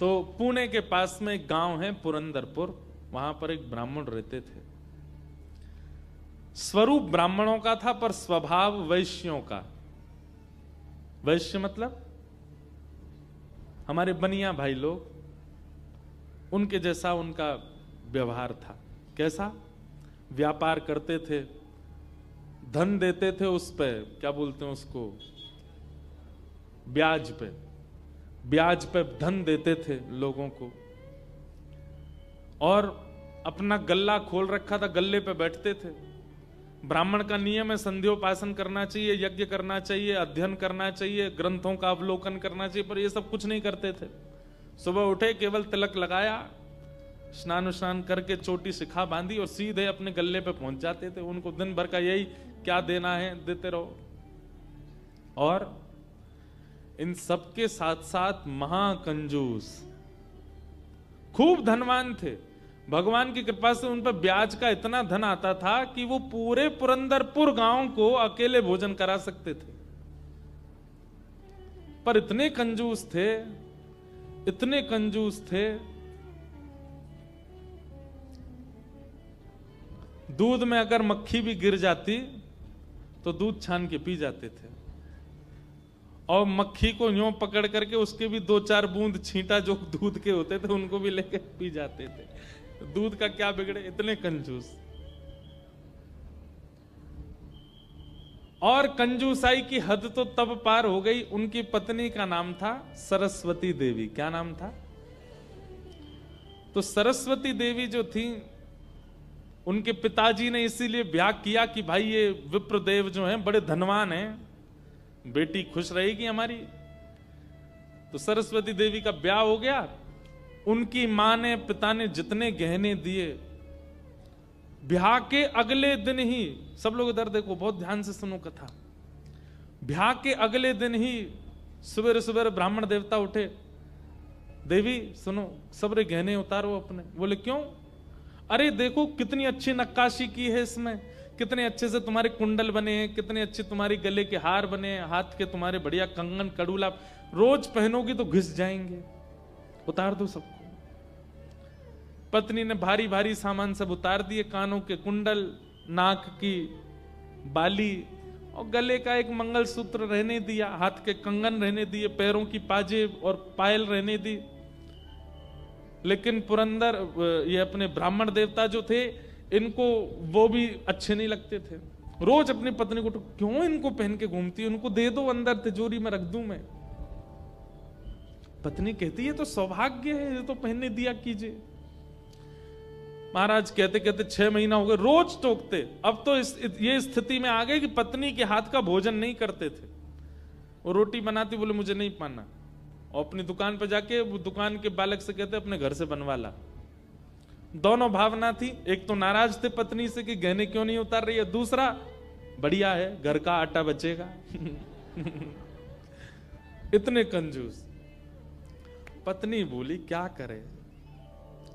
तो पुणे के पास में एक गांव है पुरंदरपुर, वहां पर एक ब्राह्मण रहते थे। स्वरूप ब्राह्मणों का था पर स्वभाव वैश्यों का। वैश्य मतलब हमारे बनिया भाई लोग, उनके जैसा उनका व्यवहार था। कैसा? व्यापार करते थे, धन देते थे, उस पे क्या बोलते हैं उसको, ब्याज पे, ब्याज पे धन देते थे लोगों को। और अपना गल्ला खोल रखा था, गल्ले पे बैठते थे। ब्राह्मण का नियम है संध्योपासन करना चाहिए, यज्ञ करना चाहिए, अध्ययन करना चाहिए, ग्रंथों का अवलोकन करना चाहिए, पर ये सब कुछ नहीं करते थे। सुबह उठे, केवल तिलक लगाया, स्नान करके चोटी शिखा बांधी और सीधे अपने गल्ले पे पहुंच जाते थे। उनको दिन भर का यही, क्या देना है देते रहो। और इन सबके साथ साथ महाकंजूस, खूब धनवान थे। भगवान की कृपा से उन पर ब्याज का इतना धन आता था कि वो पूरे पुरंदरपुर गांव को अकेले भोजन करा सकते थे। पर इतने कंजूस थे, इतने कंजूस थे, दूध में अगर मक्खी भी गिर जाती तो दूध छान के पी जाते थे। और मक्खी को यूं पकड़ करके उसके भी 2-4 बूंद छींटा जो दूध के होते थे उनको भी लेके पी जाते थे। दूध का क्या बिगड़े, इतने कंजूस। और कंजूसाई की हद तो तब पार हो गई, उनकी पत्नी का नाम था सरस्वती देवी। क्या नाम था? तो सरस्वती देवी जो थी, उनके पिताजी ने इसीलिए ब्याह किया कि भाई ये विप्रदेव जो हैं बड़े धनवान हैं, बेटी खुश रहेगी हमारी। तो सरस्वती देवी का ब्याह हो गया। उनकी मां ने, पिता ने जितने गहने दिए, ब्याह के अगले दिन ही, सब लोग इधर देखो, बहुत ध्यान से सुनो कथा। ब्याह के अगले दिन ही सुबह सुबह ब्राह्मण देवता उठे, देवी सुनो, सबरे गहने उतारो अपने। बोले क्यों? अरे देखो कितनी अच्छी नक्काशी की है इसमें, कितने अच्छे से तुम्हारे कुंडल बने हैं, कितने अच्छे तुम्हारे गले के हार बने हैं, हाथ के तुम्हारे बढ़िया कंगन कड़ूला, रोज पहनोगी तो घिस जाएंगे, उतार दो सबको। पत्नी ने भारी भारी सामान सब उतार दिए, कानों के कुंडल, नाक की बाली और गले का एक मंगलसूत्र रहने दिया, हाथ के कंगन रहने दिए, पैरों की पाजेब और पायल रहने दी। लेकिन पुरंदर, ये अपने ब्राह्मण देवता जो थे, इनको वो भी अच्छे नहीं लगते थे। रोज अपनी पत्नी को, क्यों इनको पहन के घूमती है, उनको दे दो, अंदर तिजोरी में रख दूं मैं। पत्नी कहती है तो सौभाग्य है, ये तो पहनने दिया कीजिए। महाराज कहते कहते 6 महीना हो गए, रोज टोकते। अब तो ये स्थिति में आ गए कि पत्नी के हाथ का भोजन नहीं करते थे। वो रोटी बनाती, बोले मुझे नहीं पाना, और अपनी दुकान पर जाके वो दुकान के बालक से कहते अपने घर से बनवा ला। दोनों भावना थी, एक तो नाराज थे पत्नी से कि गहने क्यों नहीं उतार रही है, दूसरा बढ़िया है घर का आटा बचेगा। इतने कंजूस। पत्नी बोली क्या करे,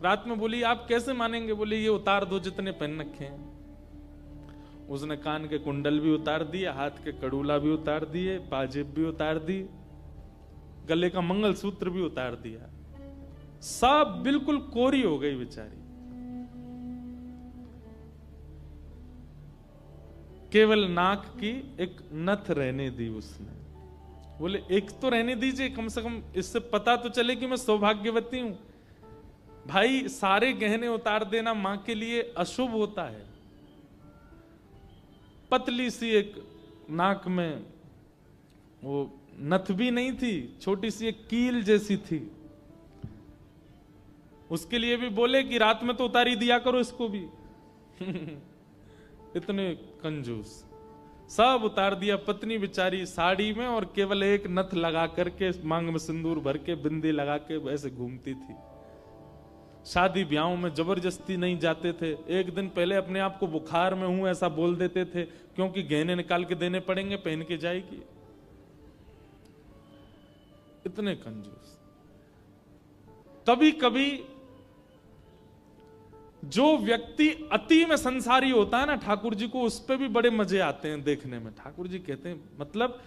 रात में बोली आप कैसे मानेंगे, बोले ये उतार दो जितने पहन रखे हैं। उसने कान के कुंडल भी उतार दिए, हाथ के कड़ूला भी उतार दिए, पाजेब भी उतार दी, गले का मंगलसूत्र भी उतार दिया। सब बिल्कुल कोरी हो गई बेचारी। केवल नाक की एक नथ रहने दी उसने। बोले एक तो रहने दीजिए, कम से कम इससे पता तो चले कि मैं सौभाग्यवती हूं। भाई सारे गहने उतार देना मां के लिए अशुभ होता है। पतली सी एक नाक में वो नथ भी नहीं थी, छोटी सी एक कील जैसी थी। उसके लिए भी बोले कि रात में तो उतारी दिया करो इसको भी। इतने कंजूस। सब उतार दिया। पत्नी बेचारी साड़ी में और केवल एक नथ लगा करके, मांग में सिंदूर भर के, बिंदी लगा के ऐसे घूमती थी। शादी ब्याहों में जबरदस्ती नहीं जाते थे। एक दिन पहले अपने आप को बुखार में हूं ऐसा बोल देते थे, क्योंकि गहने निकाल के देने पड़ेंगे, पहन के जाएगी। इतने कंजूस। कभी कभी जो व्यक्ति अति में संसारी होता है ना, ठाकुर जी को उस पर भी बड़े मजे आते हैं देखने में। ठाकुर जी कहते हैं, मतलब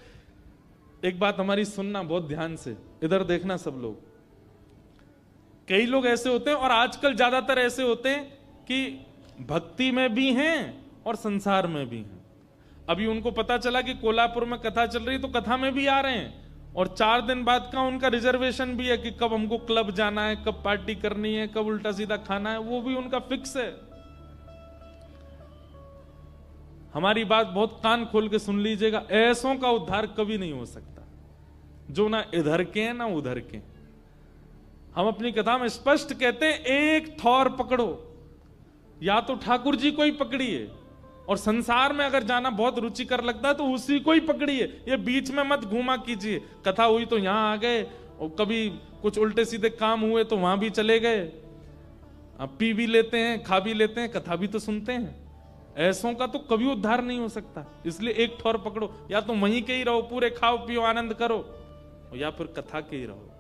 एक बात हमारी सुनना बहुत ध्यान से, इधर देखना सब लोग। कई लोग ऐसे होते हैं, और आजकल ज्यादातर ऐसे होते हैं कि भक्ति में भी हैं और संसार में भी हैं। अभी उनको पता चला कि कोल्हापुर में कथा चल रही है तो कथा में भी आ रहे हैं, और 4 दिन बाद का उनका रिजर्वेशन भी है कि कब हमको क्लब जाना है, कब पार्टी करनी है, कब उल्टा सीधा खाना है, वो भी उनका फिक्स है। हमारी बात बहुत कान खोल के सुन लीजिएगा, ऐसों का उद्धार कभी नहीं हो सकता जो ना इधर के हैं ना उधर के। हम अपनी कथा में स्पष्ट कहते हैं, एक थौर पकड़ो, या तो ठाकुर जी को ही पकड़िए, और संसार में अगर जाना बहुत रुचिकर लगता है तो उसी को ही पकड़िए, ये बीच में मत घूमा कीजिए। कथा हुई तो यहां आ गए, और कभी कुछ उल्टे सीधे काम हुए तो वहां भी चले गए। अब पी भी लेते हैं, खा भी लेते हैं, कथा भी तो सुनते हैं। ऐसों का तो कभी उद्धार नहीं हो सकता। इसलिए एक ठौर पकड़ो, या तो वहीं के ही रहो, पूरे खाओ पियो आनंद करो, या फिर कथा के ही रहो।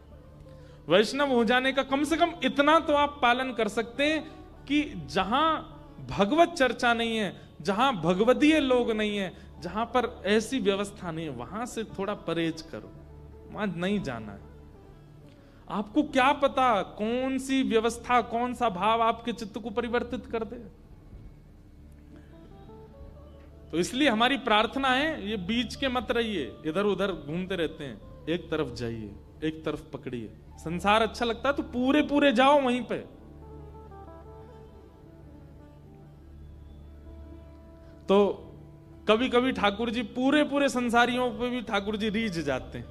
वैष्णव हो जाने का कम से कम इतना तो आप पालन कर सकते हैं कि जहां भगवत चर्चा नहीं है, जहां भगवदीय लोग नहीं है, जहां पर ऐसी व्यवस्था नहीं है, वहां से थोड़ा परहेज करो, वहां नहीं जाना है। आपको क्या पता कौन सी व्यवस्था, कौन सा भाव आपके चित्त को परिवर्तित कर दे। तो इसलिए हमारी प्रार्थना है, ये बीच के मत रहिए, इधर उधर घूमते रहते हैं, एक तरफ जाइए, एक तरफ पकड़िए। संसार अच्छा लगता है तो पूरे पूरे जाओ वहीं पे। तो कभी कभी ठाकुर जी पूरे पूरे संसारियों पे भी ठाकुर जी रीझ जाते हैं।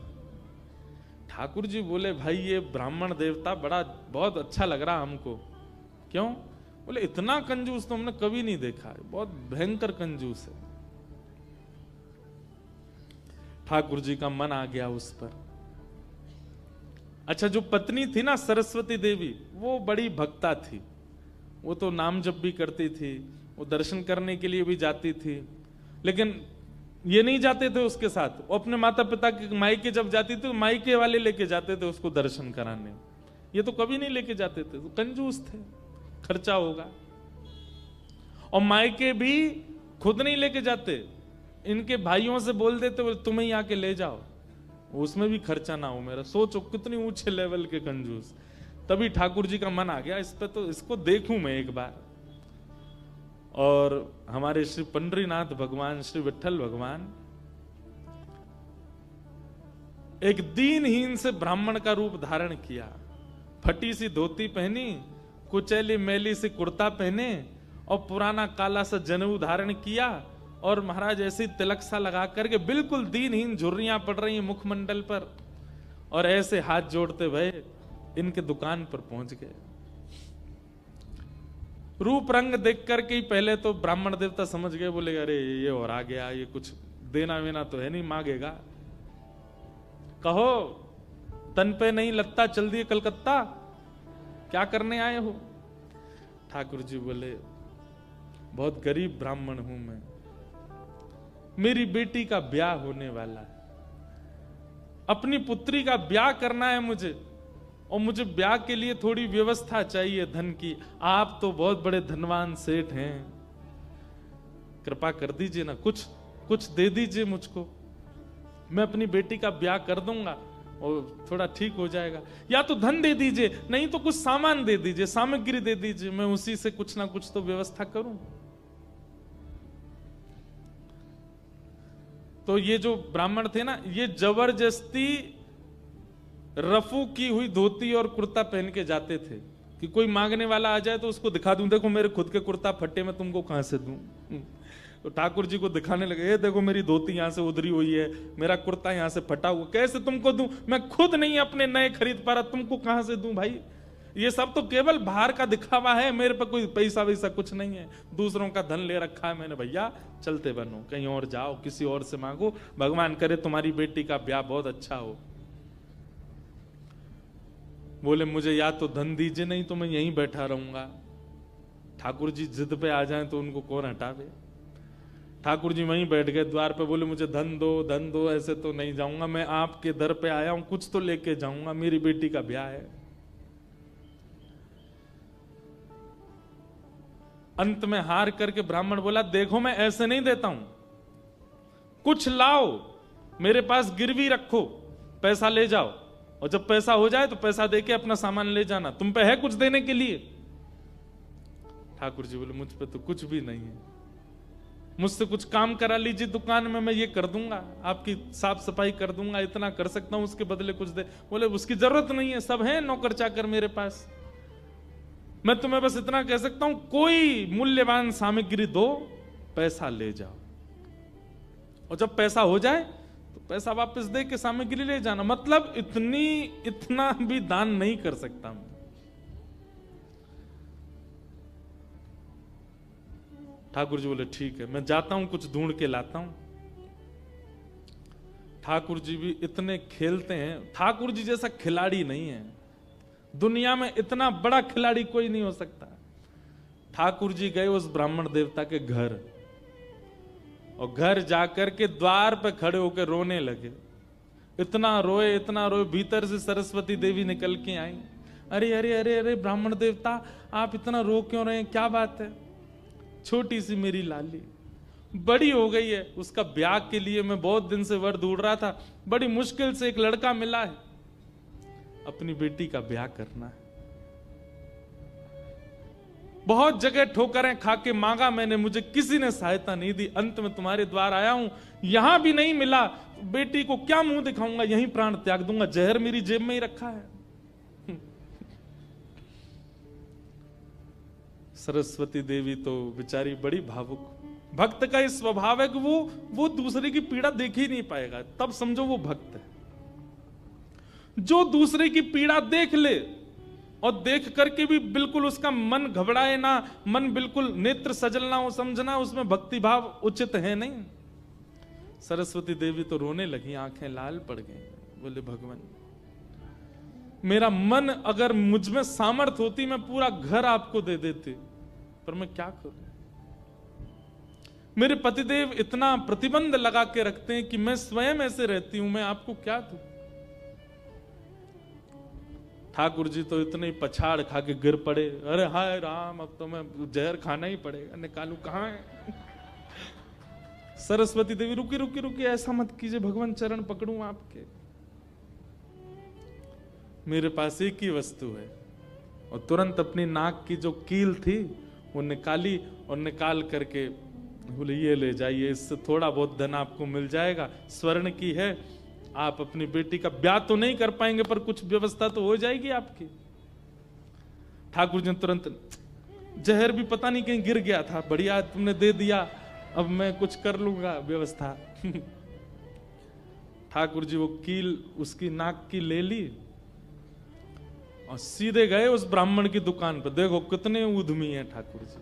ठाकुर जी बोले, भाई ये ब्राह्मण देवता बड़ा बहुत अच्छा लग रहा हमको। क्यों? बोले इतना कंजूस तो हमने कभी नहीं देखा है, बहुत भयंकर कंजूस है। ठाकुर जी का मन आ गया उस पर। अच्छा, जो पत्नी थी ना सरस्वती देवी, वो बड़ी भक्ता थी, वो तो नाम जप भी करती थी, वो दर्शन करने के लिए भी जाती थी, लेकिन ये नहीं जाते थे उसके साथ। वो अपने माता पिता के मायके जब जाती थी तो मायके वाले लेके जाते थे उसको दर्शन कराने, ये तो कभी नहीं लेके जाते थे, तो कंजूस थे, खर्चा होगा। और मायके भी खुद नहीं लेके जाते, इनके भाइयों से बोल देते तुम्हें ही आके ले जाओ, उसमें भी खर्चा ना हो मेरा। सोचो कितनी ऊंचे लेवल के कंजूस। तभी ठाकुर जी का मन आ गया इस पे, तो इसको देखूं मैं एक बार। और हमारे श्री पंडरीनाथ भगवान, श्री विठल भगवान एक दीनहीन से ब्राह्मण का रूप धारण किया, फटी सी धोती पहनी, कुचैली मैली सी कुर्ता पहने, और पुराना काला सा जनेऊ धारण किया, और महाराज ऐसी तिलक सा लगा करके बिल्कुल दीनहीन, झुर्रियां पड़ रही हैं मुखमंडल पर, और ऐसे हाथ जोड़ते भये इनके दुकान पर पहुंच गए। रूप रंग देख करके ही पहले तो ब्राह्मण देवता समझ गए, बोले अरे ये और आ गया, ये कुछ देना वेना तो है नहीं, मांगेगा। कहो तन पे नहीं लगता, चल दिए कलकत्ता, क्या करने आए हो? ठाकुर जी बोले बहुत गरीब ब्राह्मण हूं मैं, मेरी बेटी का ब्याह होने वाला है, अपनी पुत्री का ब्याह करना है मुझे, और मुझे ब्याह के लिए थोड़ी व्यवस्था चाहिए धन की। आप तो बहुत बड़े धनवान सेठ हैं, कृपा कर दीजिए ना, कुछ दे दीजिए मुझको, मैं अपनी बेटी का ब्याह कर दूंगा और थोड़ा ठीक हो जाएगा। या तो धन दे दीजिए, नहीं तो कुछ सामान दे दीजिए, सामग्री दे दीजिए, मैं उसी से कुछ ना कुछ तो व्यवस्था करूं। तो ये जो ब्राह्मण थे ना, ये जबरदस्ती रफू की हुई धोती और कुर्ता पहन के जाते थे कि कोई मांगने वाला आ जाए तो उसको दिखा दूं, देखो मेरे खुद के कुर्ता फटे, मैं तुमको कहां से दूं। तो ठाकुर जी को दिखाने लगे, ये देखो मेरी धोती यहां से उधरी हुई है, मेरा कुर्ता यहां से फटा हुआ, कैसे तुमको दूं, मैं खुद नहीं अपने नए खरीद पा रहा, तुमको कहां से दूं भाई। ये सब तो केवल बाहर का दिखावा है, मेरे पर कोई पैसा वैसा कुछ नहीं है, दूसरों का धन ले रखा है मैंने। भैया चलते बनो, कहीं और जाओ, किसी और से मांगो, भगवान करे तुम्हारी बेटी का ब्याह बहुत अच्छा हो। बोले मुझे या तो धन दीजिए, नहीं तो मैं यहीं बैठा रहूंगा। ठाकुर जी जिद पे आ जाएं तो उनको कौन हटावे। ठाकुर जी वहीं बैठ गए द्वार पे, बोले मुझे धन दो, ऐसे तो नहीं जाऊंगा, मैं आपके दर पे आया हूं, कुछ तो लेके जाऊंगा, मेरी बेटी का ब्याह है। अंत में हार करके ब्राह्मण बोला, देखो मैं ऐसे नहीं देता हूं, कुछ लाओ, मेरे पास गिरवी रखो, पैसा ले जाओ और जब पैसा हो जाए तो पैसा देके अपना सामान ले जाना, तुम पे है कुछ देने के लिए? ठाकुर जी बोले मुझ पे तो कुछ भी नहीं है, मुझसे कुछ काम करा लीजिए दुकान में, मैं ये कर दूंगा, आपकी साफ सफाई कर दूंगा, इतना कर सकता हूं, उसके बदले कुछ दे। बोले उसकी जरूरत नहीं है, सब है नौकर चाकर मेरे पास, मैं तुम्हें बस इतना कह सकता हूं कोई मूल्यवान सामग्री दो, पैसा ले जाओ, और जब पैसा हो जाए तो पैसा वापस दे के सामग्री ले जाना। मतलब इतना भी दान नहीं कर सकता मैं। ठाकुर जी बोले ठीक है, मैं जाता हूं, कुछ ढूंढ के लाता हूं। ठाकुर जी भी इतने खेलते हैं, ठाकुर जी जैसा खिलाड़ी नहीं है दुनिया में, इतना बड़ा खिलाड़ी कोई नहीं हो सकता। ठाकुर जी गए उस ब्राह्मण देवता के घर, और घर जाकर के द्वार पे खड़े होकर रोने लगे। इतना रोए, भीतर से सरस्वती देवी निकल के आई। अरे अरे अरे अरे ब्राह्मण देवता, आप इतना रो क्यों रहे हैं, क्या बात है? छोटी सी मेरी लाली बड़ी हो गई है, उसका ब्याह के लिए मैं बहुत दिन से वर ढूंढ रहा था, बड़ी मुश्किल से एक लड़का मिला है, अपनी बेटी का ब्याह करना है। बहुत जगह ठोकरें खा के मांगा मैंने, मुझे किसी ने सहायता नहीं दी, अंत में तुम्हारे द्वार आया हूं, यहां भी नहीं मिला, बेटी को क्या मुंह दिखाऊंगा, यहीं प्राण त्याग दूंगा, जहर मेरी जेब में ही रखा है। सरस्वती देवी तो बेचारी बड़ी भावुक, भक्त का इस स्वभाव है कि वो दूसरे की पीड़ा देख ही नहीं पाएगा, तब समझो वो भक्त है। जो दूसरे की पीड़ा देख ले और देख करके भी बिल्कुल उसका मन घबराए ना, मन बिल्कुल नेत्र सजल ना हो, समझना उसमें भक्ति भाव उचित है नहीं। सरस्वती देवी तो रोने लगी, आंखें लाल पड़ गई, बोले भगवान मेरा मन, अगर मुझ में सामर्थ्य होती मैं पूरा घर आपको दे देती, पर मैं क्या करूं? मेरे पतिदेव इतना प्रतिबंध लगा के रखते हैं कि मैं स्वयं ऐसे रहती हूं, मैं आपको क्या दूं? ठाकुर जी तो इतने पछाड़ खा के गिर पड़े, अरे हाय राम, अब तो मैं जहर खाना ही पड़ेगा, निकालू कहां है? सरस्वती देवी रुकी रुकी रुकी, ऐसा मत कीजिए भगवान, चरण पकड़ूं आपके, मेरे पास एक ही वस्तु है। और तुरंत अपनी नाक की जो कील थी वो निकाली, और निकाल करके बोले ये ले जाइए, इससे थोड़ा बहुत धन आपको मिल जाएगा, स्वर्ण की है, आप अपनी बेटी का ब्याह तो नहीं कर पाएंगे पर कुछ व्यवस्था तो हो जाएगी आपकी। ठाकुर जी तुरंत, जहर भी पता नहीं कहीं गिर गया था, बढ़िया तुमने दे दिया, अब मैं कुछ कर लूंगा व्यवस्था। ठाकुर जी वो कील उसकी नाक की ले ली और सीधे गए उस ब्राह्मण की दुकान पर। देखो कितने उद्यमी हैं ठाकुर जी,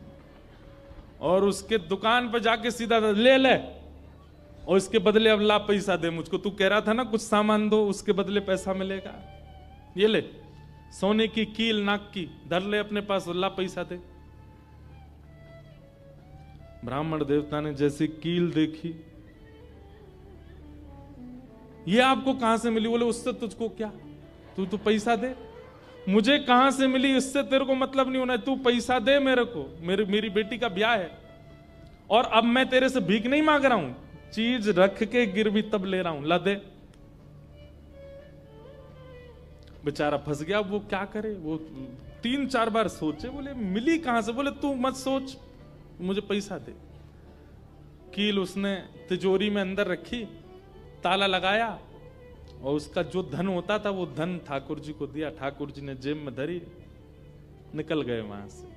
और उसके दुकान पर जाके सीधा ले ले, और इसके बदले अब ला पैसा दे मुझको, तू कह रहा था ना कुछ सामान दो, उसके बदले पैसा मिलेगा, ये ले सोने की कील नाक की, धर ले अपने पास, ला पैसा दे। ब्राह्मण देवता ने जैसी कील देखी, ये आपको कहां से मिली? बोले उससे तुझको क्या, तू तो पैसा दे। मुझे कहां से मिली इससे तेरे को मतलब नहीं होना है, तू पैसा दे मेरे को, मेरी बेटी का ब्याह है, और अब मैं तेरे से भीख नहीं मांग रहा हूं, चीज रख के गिरवी तब ले रहा हूं, ला दे। बेचारा फंस गया, वो क्या करे, वो 3-4 बार सोचे, बोले मिली कहां से? बोले तू मत सोच, मुझे पैसा दे। कील उसने तिजोरी में अंदर रखी, ताला लगाया, और उसका जो धन होता था वो धन ठाकुर जी को दिया, ठाकुर जी ने जेब में धरी, निकल गए वहां से।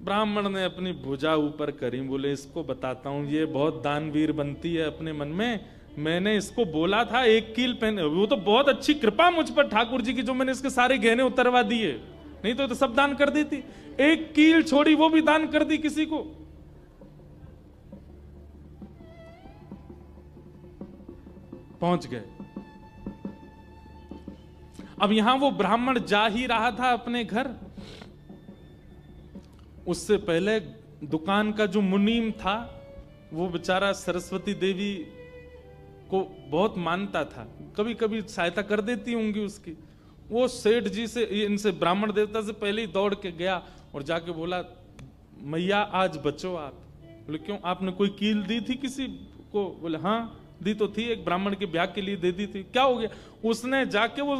ब्राह्मण ने अपनी भुजा ऊपर करी, बोले इसको बताता हूं, ये बहुत दानवीर बनती है अपने मन में, मैंने इसको बोला था एक कील पहने, वो तो बहुत अच्छी कृपा मुझ पर ठाकुर जी की, जो मैंने इसके सारे गहने उतरवा दिए, नहीं तो सब दान कर देती, एक कील छोड़ी वो भी दान कर दी किसी को। पहुंच गए। अब यहां वो ब्राह्मण जा ही रहा था अपने घर, उससे पहले दुकान का जो मुनीम था वो बेचारा सरस्वती देवी को बहुत मानता था, कभी कभी सहायता कर देती होंगी उसकी। वो सेठ जी से, इनसे ब्राह्मण देवता से पहले ही दौड़ के गया और जाके बोला मैया आज बचो आप। बोले क्यों, आपने कोई कील दी थी किसी को? बोले हाँ, दी तो थी, एक ब्राह्मण के ब्याह के लिए दे दी थी, क्या हो गया? उसने जाके वो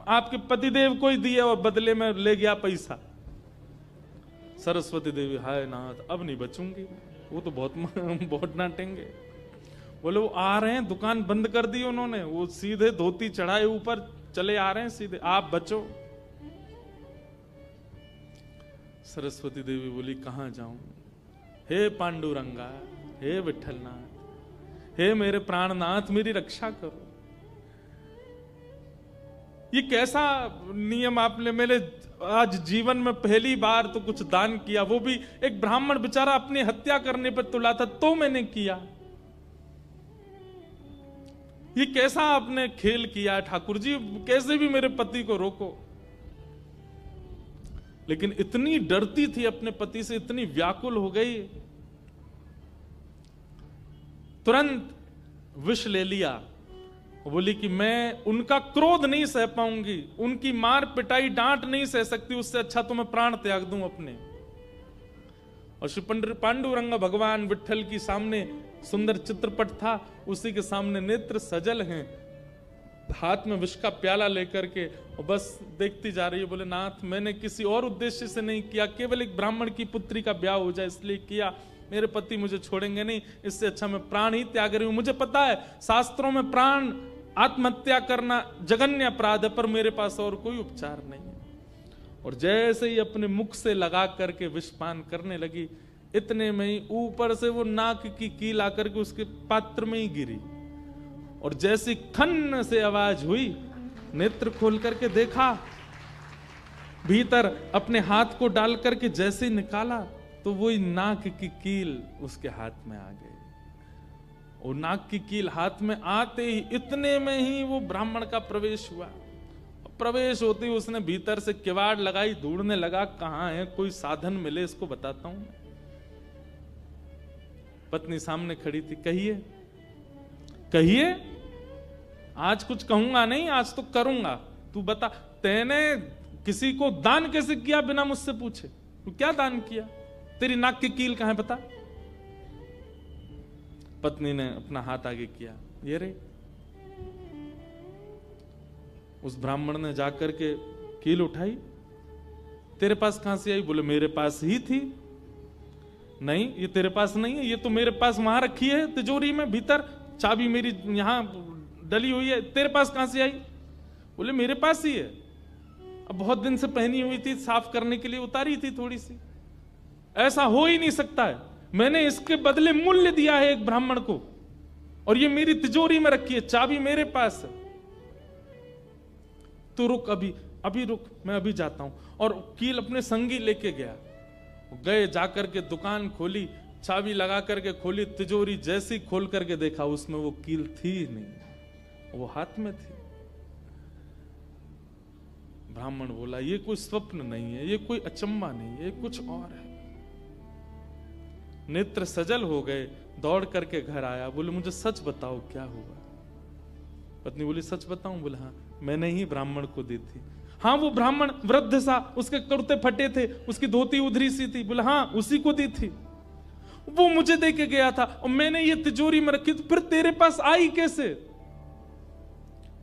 आपके पतिदेव को ही दिया और बदले में ले गया पैसा। सरस्वती देवी, हाय नाथ अब नहीं बचूंगी, वो तो बहुत डांटेंगे। बोले वो आ रहे हैं, दुकान बंद कर दी उन्होंने, वो सीधे धोती चढ़ाए ऊपर चले आ रहे हैं सीधे, आप बचो। सरस्वती देवी बोली कहां जाऊं? हे पांडुरंगा, हे विठलनाथ, हे मेरे प्राणनाथ, मेरी रक्षा करो। ये कैसा नियम आपने मेरे आज जीवन में पहली बार तो कुछ दान किया, वो भी एक ब्राह्मण बेचारा अपनी हत्या करने पर तुला था तो मैंने किया। ये कैसा आपने खेल किया ठाकुर जी, कैसे भी मेरे पति को रोको। लेकिन इतनी डरती थी अपने पति से, इतनी व्याकुल हो गई, तुरंत विष ले लिया। बोली कि मैं उनका क्रोध नहीं सह पाऊंगी, उनकी मार पिटाई डांट नहीं सह सकती, उससे अच्छा तो मैं प्राण त्याग दूं अपने। और श्री पांडुरंग भगवान विठल की सामने सुंदर चित्रपट था, उसी के सामने नेत्र सजल हैं, हाथ में विष का प्याला लेकर के, और बस देखती जा रही है। बोले नाथ मैंने किसी और उद्देश्य से नहीं किया, केवल एक ब्राह्मण की पुत्री का ब्याह हो जाए इसलिए किया, मेरे पति मुझे छोड़ेंगे नहीं, इससे अच्छा मैं प्राण ही त्याग रही हूं। मुझे पता है शास्त्रों में प्राण आत्महत्या करना जघन्य अपराध है, पर मेरे पास और कोई उपचार नहीं है। और जैसे ही अपने मुख से लगा करके विषपान करने लगी, इतने में ही ऊपर से वो नाक की कील आकर के उसके पात्र में ही गिरी, और जैसी खन्न से आवाज हुई, नेत्र खोल करके देखा, भीतर अपने हाथ को डाल करके जैसे ही निकाला तो वही नाक की कील उसके हाथ में आ गई। और नाक की कील हाथ में आते ही इतने में ही वो ब्राह्मण का प्रवेश हुआ। प्रवेश होते ही उसने भीतर से किवाड़ लगाई, ढूंढने लगा कहां है, कोई साधन मिले इसको बताता हूं। पत्नी सामने खड़ी थी, कहिए कहिए, आज कुछ कहूंगा नहीं, आज तो करूंगा, तू बता तैने किसी को दान कैसे किया बिना मुझसे पूछे? तू क्या दान किया? तेरी नाक की कील कहां है बता। पत्नी ने अपना हाथ आगे किया, ये रे। उस ब्राह्मण ने जाकर के कील उठाई, तेरे पास कहां से आई? बोले मेरे पास ही थी। नहीं ये तेरे पास नहीं है, ये तो मेरे पास वहां रखी है तिजोरी में भीतर, चाबी मेरी यहां डली हुई है, तेरे पास कहां से आई? बोले मेरे पास ही है, अब बहुत दिन से पहनी हुई थी, साफ करने के लिए उतारी थी थोड़ी सी। ऐसा हो ही नहीं सकता है, मैंने इसके बदले मूल्य दिया है एक ब्राह्मण को, और ये मेरी तिजोरी में रखी है, चाबी मेरे पास है। तो रुक, अभी अभी रुक, मैं अभी जाता हूं। और कील अपने संगी लेके गया, गए, जाकर के दुकान खोली, चाबी लगा करके खोली, तिजोरी जैसी खोल करके देखा उसमें वो कील थी नहीं, वो हाथ में थी। ब्राह्मण बोला ये कोई स्वप्न नहीं है, ये कोई अचंबा नहीं है, ये कुछ और है। नेत्र सजल हो गए, दौड़ करके घर आया, बोले मुझे सच बताओ क्या हुआ। पत्नी बोली सच बताऊं? बोले हाँ, मैंने ही ब्राह्मण को दी थी। हाँ वो ब्राह्मण वृद्ध सा, उसके कुर्ते फटे थे, उसकी धोती उधरी सी थी। बोले हाँ उसी को दी थी, वो मुझे दे के गया था और मैंने ये तिजोरी में रखी, तो फिर तेरे पास आई कैसे?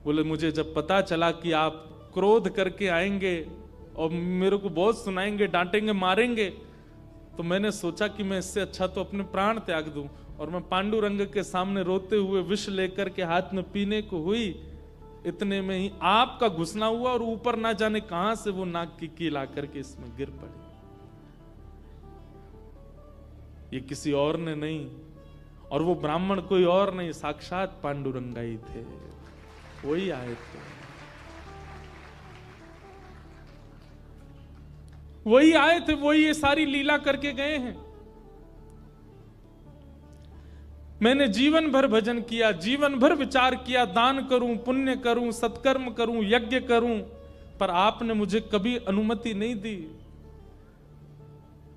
बोले मुझे जब पता चला कि आप क्रोध करके आएंगे और मेरे को बहुत सुनाएंगे, डांटेंगे, मारेंगे, तो मैंने सोचा कि मैं इससे अच्छा तो अपने प्राण त्याग दूं। और मैं पांडुरंग के सामने रोते हुए विष लेकर के हाथ में पीने को हुई, इतने में ही आपका घुसना हुआ और ऊपर ना जाने कहां से वो नाक की कील आकर के इसमें गिर पड़ी। ये किसी और ने नहीं, और वो ब्राह्मण कोई और नहीं, साक्षात पांडुरंगा ही थे, वही आए थे, वही आए थे, वही ये सारी लीला करके गए हैं। मैंने जीवन भर भजन किया, जीवन भर विचार किया, दान करूं, पुण्य करूं, सत्कर्म करूं, यज्ञ करूं, पर आपने मुझे कभी अनुमति नहीं दी।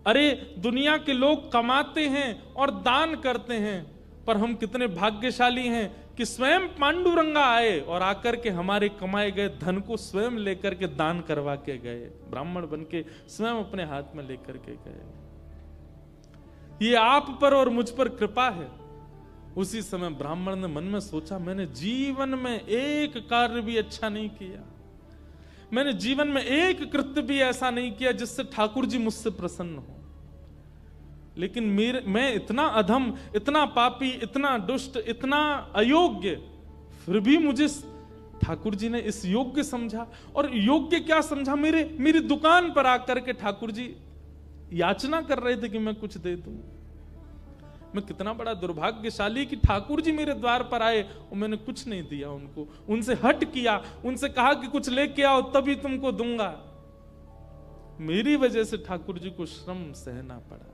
अरे दुनिया के लोग कमाते हैं और दान करते हैं, पर हम कितने भाग्यशाली हैं कि स्वयं पांडुरंगा आए और आकर के हमारे कमाए गए धन को स्वयं लेकर के दान करवा के गए, ब्राह्मण बन के स्वयं अपने हाथ में लेकर के गए। ये आप पर और मुझ पर कृपा है। उसी समय ब्राह्मण ने मन में सोचा, मैंने जीवन में एक कार्य भी अच्छा नहीं किया, मैंने जीवन में एक कृत्य भी ऐसा नहीं किया जिससे ठाकुर जी मुझसे प्रसन्न हो, लेकिन मैं इतना अधम, इतना पापी, इतना दुष्ट, इतना अयोग्य, फिर भी मुझे ठाकुर जी ने इस योग्य समझा। और योग्य क्या समझा, मेरी दुकान पर आकर के ठाकुर जी याचना कर रहे थे कि मैं कुछ दे दूं। मैं कितना बड़ा दुर्भाग्यशाली कि ठाकुर जी मेरे द्वार पर आए और मैंने कुछ नहीं दिया उनको, उनसे हट किया, उनसे कहा कि कुछ लेके आओ तभी तुमको दूंगा। मेरी वजह से ठाकुर जी को श्रम सहना पड़ा।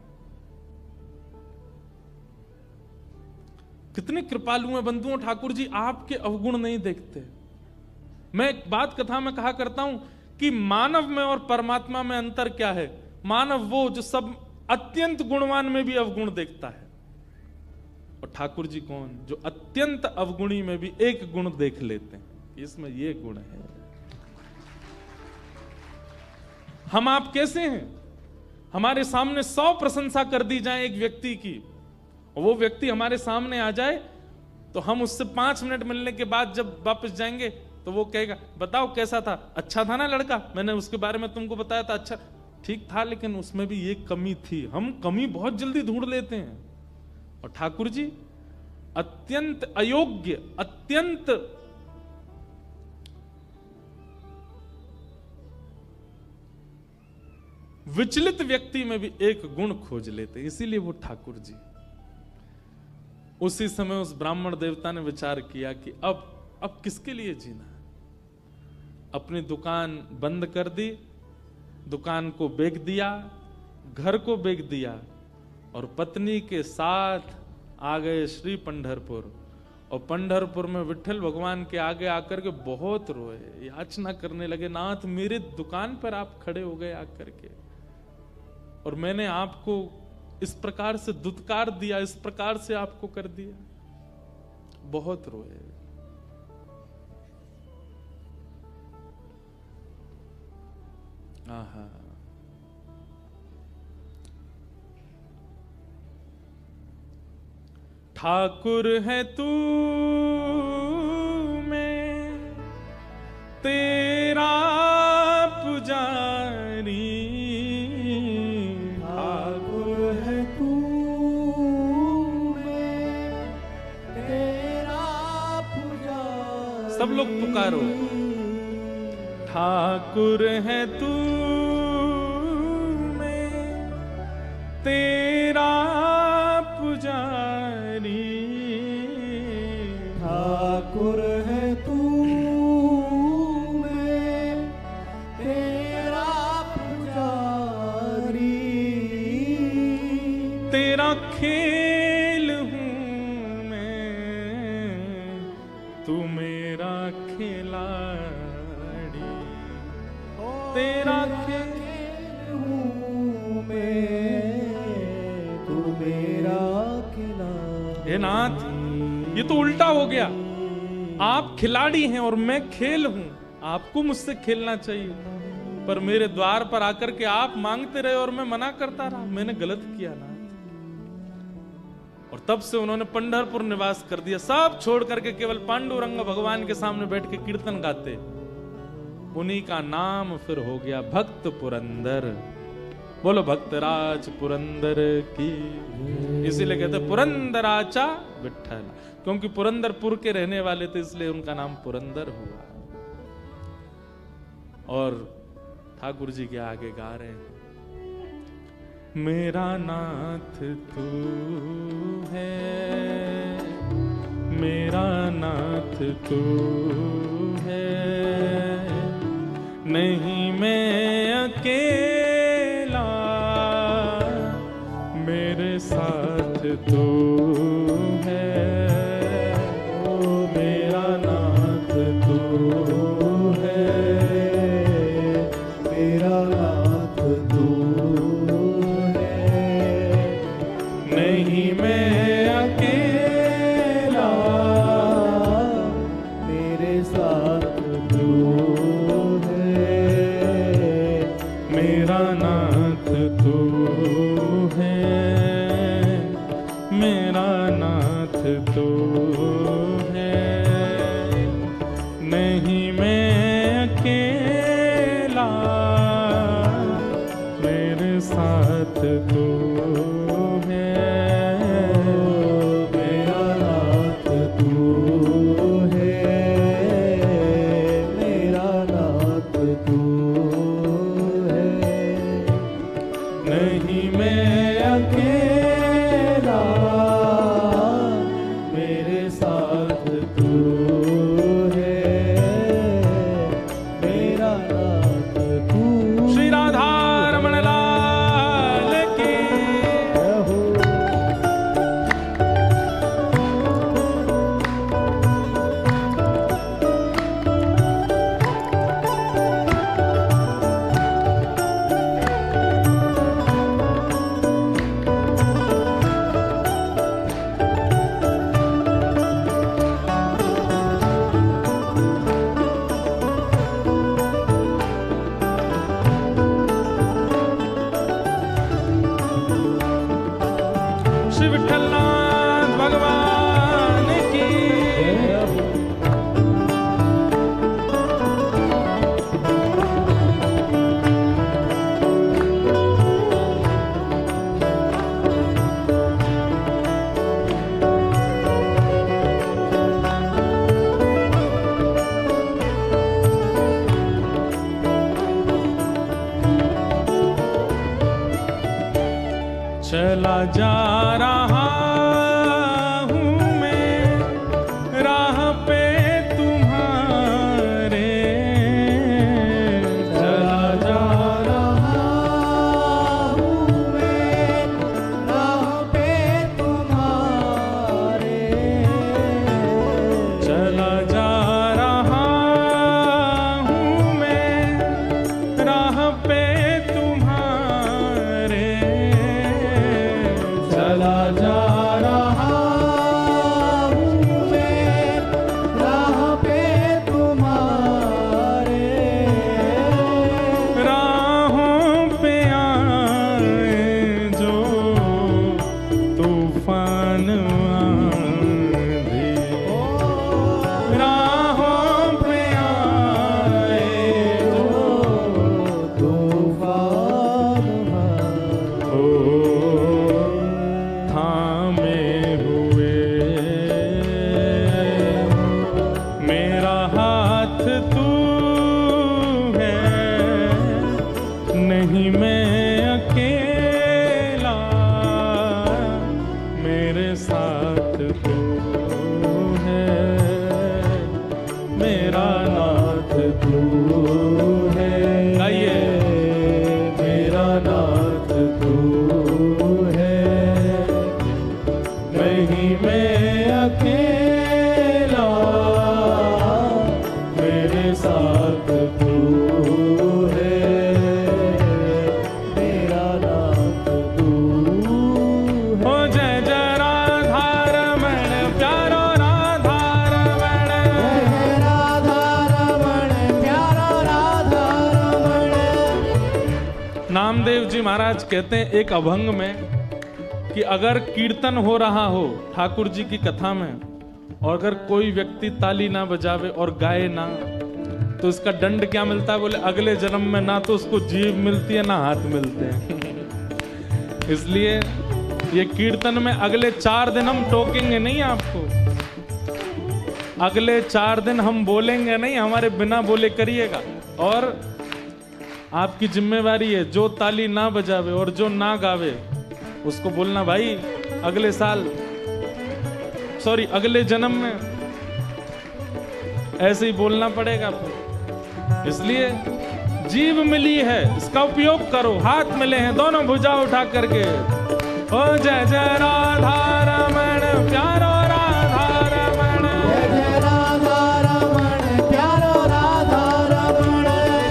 कितने कृपालु हैं बंधुओं ठाकुर जी, आपके अवगुण नहीं देखते। मैं एक बात कथा में कहा करता हूं कि मानव में और परमात्मा में अंतर क्या है। मानव वो जो सब अत्यंत गुणवान में भी अवगुण देखता है, और ठाकुर जी कौन, जो अत्यंत अवगुणी में भी एक गुण देख लेते हैं, इसमें ये गुण है। हम आप कैसे हैं, हमारे सामने 100 प्रशंसा कर दी जाए एक व्यक्ति की, और वो व्यक्ति हमारे सामने आ जाए तो हम उससे 5 मिनट मिलने के बाद जब वापस जाएंगे तो वो कहेगा, बताओ कैसा था, अच्छा था ना लड़का, मैंने उसके बारे में तुमको बताया था, अच्छा ठीक था, लेकिन उसमें भी ये कमी थी। हम कमी बहुत जल्दी ढूंढ लेते हैं। और ठाकुर जी अत्यंत अयोग्य, अत्यंत विचलित व्यक्ति में भी एक गुण खोज लेते, इसीलिए वो ठाकुर जी। उसी समय उस ब्राह्मण देवता ने विचार किया कि अब किसके लिए जीना। अपनी दुकान बंद कर दी, दुकान को बेच दिया, घर को बेच दिया, और पत्नी के साथ आ गए श्री पंढरपुर। और पंढरपुर में विठल भगवान के आगे आकर के बहुत रोए, याचना करने लगे, नाथ मेरे दुकान पर आप खड़े हो गए आकर के, और मैंने आपको इस प्रकार से दुत्कार दिया, इस प्रकार से आपको कर दिया। बहुत रोए। आहा, ठाकुर है तू मैं तेरा पुजारी, ठाकुर है तू मैं तेरा पुजारी। सब लोग पुकारो, ठाकुर है तू मैं तेरा पुजारी, ठाकुर है तू मैं तेरा पुजारी। तेरा खेल हूं मैं, तू मेरा खिलाड़ी, तेरा खेल हूं मैं, तू मेरा खिलाड़ी। हे नाथ, ये तो उल्टा हो गया। आप खिलाड़ी हैं और मैं खेल हूं, आपको मुझसे खेलना चाहिए, पर मेरे द्वार पर आकर के आप मांगते रहे और मैं मना करता रहा, मैंने गलत किया ना। और तब से उन्होंने पंढरपुर निवास कर दिया, सब छोड़ करके केवल पांडुरंग भगवान के सामने बैठ के कीर्तन गाते। उन्हीं का नाम फिर हो गया भक्त पुरंदर। बोलो भक्तराज पुरंदर की। इसीलिए कहते पुरंदराचा विठ्ठल, क्योंकि पुरंदरपुर के रहने वाले थे, इसलिए उनका नाम पुरंदर हुआ। और ठाकुर जी के आगे गा रहे हैं, मेरा नाथ तू है, मेरा नाथ तू है, नहीं मैं अकेला, मेरे साथ तू है, ओ मेरा नाथ तू है, मेरा नाथ तू है, नहीं मैं अकेला, मेरे साथ तू है। नाथ तू है, मेरा नाथ तू है, मेरा नाथ तू है। नहीं मैं अकेला, मेरे साथ तू है, मेरा नाथ तू। श्री राधा रमण लाल की। रहो। श्री विठलनाथ भगवान की। चला जा रहा हूँ मैं राह पे तुम्हारे, चला जा रहा हूँ मैं राह पे तुम्हारे, चला जा रहा हूँ मैं राह पे तुम्हारे, चला जा रहा हूँ मैं राह पे तुम्हारे, राहों पे आए जो तूफान आंधी, राहों पे आए जो तूफान ओ थामे हुए मेरा हाथ तू है, नहीं मैं अकेला, मेरे साथ तू है, मेरा नाथ तू है, गाइए। मेरा नाथ तू है, नहीं मैं अकेला, मेरे साथ तू है, मेरा नाथ तू ओ जय जय राधा रमण प्यारो राधा रमण, है। राधा रमण प्यारा राधा रमण। नामदेव जी महाराज कहते हैं एक अभंग में कि अगर कीर्तन हो रहा हो ठाकुर जी की कथा में और अगर कोई व्यक्ति ताली ना बजावे और गाए ना, तो इसका दंड क्या मिलता है? बोले अगले जन्म में ना तो उसको जीभ मिलती है ना हाथ मिलते हैं। इसलिए ये कीर्तन में अगले 4 दिन हम टोकेंगे नहीं आपको, अगले 4 दिन हम बोलेंगे नहीं, हमारे बिना बोले करिएगा। और आपकी जिम्मेवारी है, जो ताली ना बजावे और जो ना गावे उसको बोलना भाई अगले साल, सॉरी अगले जन्म में ऐसे ही बोलना पड़ेगा आपको। इसलिए जीभ मिली है, इसका उपयोग करो। हाथ मिले हैं, दोनों भुजा उठा करके ओ जय जय राधा रमण प्यारो राधा रमण, जय जय राधा रमण प्यारो राधा रमण,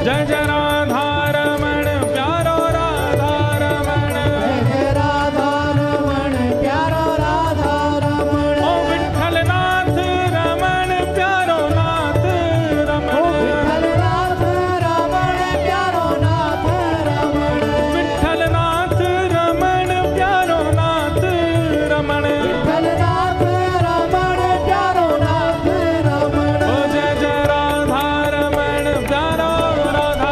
जय जय राधा रमण प्यारो राधा रमण, जय जय राधा रमण प्यारो राधा रमण। ओ विठ्ठलनाथ रमण प्यारो नाथ ओ रमण, विठ्ठलनाथ रमण प्यारो नाथ रमण, विठ्ठलनाथ रमण प्यारो नाथ रमण, विठ्ठलनाथ रमण प्यारो नाथ रमण। ओ जय जय राधा रमण प्यारो राधा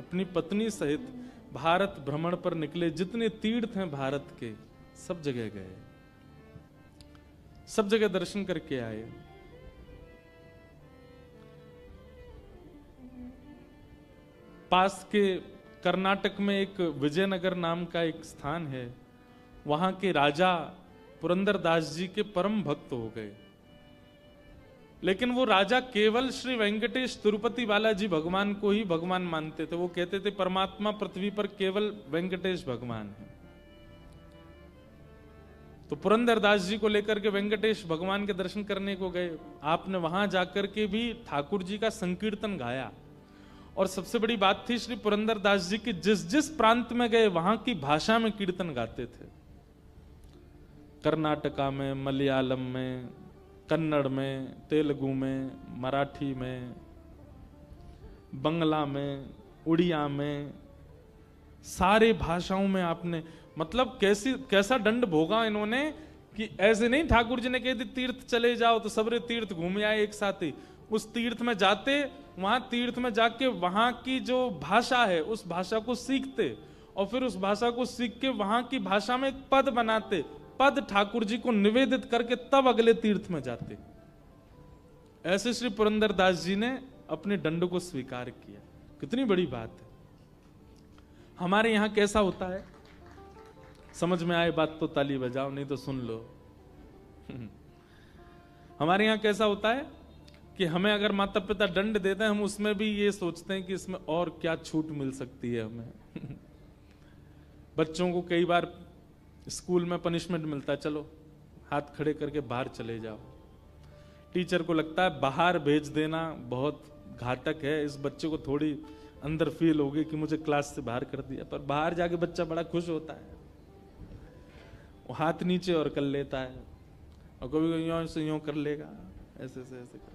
अपनी पत्नी सहित भारत भ्रमण पर निकले। जितने तीर्थ हैं भारत के, सब जगह गए, सब जगह दर्शन करके आए। पास के कर्नाटक में एक विजयनगर नाम का एक स्थान है, वहां के राजा पुरंदरदास जी के परम भक्त हो गए। लेकिन वो राजा केवल श्री वेंकटेश तिरुपति बालाजी भगवान को ही भगवान मानते थे। वो कहते थे परमात्मा पृथ्वी पर केवल वेंकटेश भगवान है। तो पुरंदरदास जी को लेकर के वेंकटेश भगवान के दर्शन करने को गए। आपने वहां जाकर के भी ठाकुर जी का संकीर्तन गाया। और सबसे बड़ी बात थी, श्री पुरंदरदास जी की जिस जिस प्रांत में गए वहां की भाषा में कीर्तन गाते थे। कर्नाटका में, मलयालम में, कन्नड़ में, तेलुगु में, मराठी में, बंगला में, उड़िया में, सारे भाषाओं में आपने, मतलब कैसा दंड भोगा इन्होंने कि ऐसे नहीं ठाकुर जी ने कह दी तीर्थ चले जाओ तो सबरे तीर्थ घूम आए एक साथ ही। उस तीर्थ में जाते, वहां तीर्थ में जाके वहां की जो भाषा है उस भाषा को सीखते और फिर उस भाषा को सीख के वहां की भाषा में एक पद बनाते, पद ठाकुर जी को निवेदित करके तब अगले तीर्थ में जाते। ऐसे श्री पुरंदरदास जी ने अपने दंड को स्वीकार किया। कितनी बड़ी बात है। हमारे यहां कैसा होता है, समझ में आए बात तो ताली बजाओ, नहीं तो सुन लो। हमारे यहां कैसा होता है कि हमें अगर माता पिता दंड देते हैं, हम उसमें भी ये सोचते हैं कि इसमें और क्या छूट मिल सकती है हमें। बच्चों को कई बार स्कूल में पनिशमेंट मिलता है, चलो हाथ खड़े करके बाहर चले जाओ। टीचर को लगता है बाहर भेज देना बहुत घातक है, इस बच्चे को थोड़ी अंदर फील होगी कि मुझे क्लास से बाहर कर दिया। पर बाहर जाके बच्चा बड़ा खुश होता है, वो हाथ नीचे और कर लेता है, और कभी यूं से यूं कर लेगा, ऐसे से ऐसे कर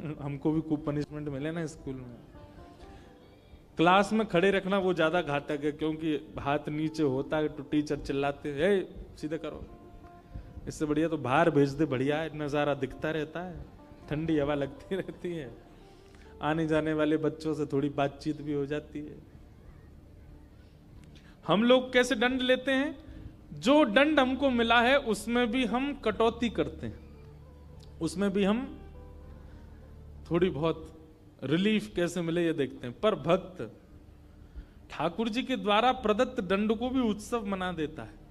लेगा। हमको भी खूब पनिशमेंट मिले ना स्कूल में। क्लास में खड़े रखना वो ज्यादा घातक है, क्योंकि हाथ नीचे होता है तो टीचर चिल्लाते हैं सीधे करो। इससे बढ़िया तो बाहर भेज दे, बढ़िया है, नजारा दिखता रहता है, ठंडी हवा लगती रहती है, आने जाने वाले बच्चों से थोड़ी बातचीत भी हो जाती है। हम लोग कैसे दंड लेते हैं, जो दंड हमको मिला है उसमें भी हम कटौती करते हैं, उसमें भी हम थोड़ी बहुत रिलीफ कैसे मिले ये देखते हैं। पर भक्त ठाकुर जी के द्वारा प्रदत्त दंड को भी उत्सव मना देता है।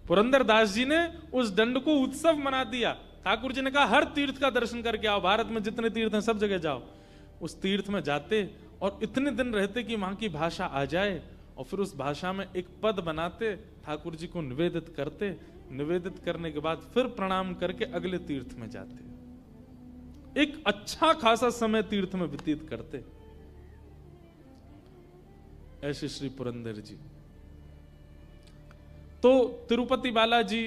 पुरंदरदास जी ने उस दंड को उत्सव मना दिया। ठाकुर जी ने कहा हर तीर्थ का दर्शन करके आओ, भारत में जितने तीर्थ हैं सब जगह जाओ। उस तीर्थ में जाते और इतने दिन रहते कि वहां की भाषा आ जाए, और फिर उस भाषा में एक पद बनाते, ठाकुर जी को निवेदित करते, निवेदित करने के बाद फिर प्रणाम करके अगले तीर्थ में जाते। एक अच्छा खासा समय तीर्थ में व्यतीत करते। ऐसे श्री पुरंदर जी। तो तिरुपति बालाजी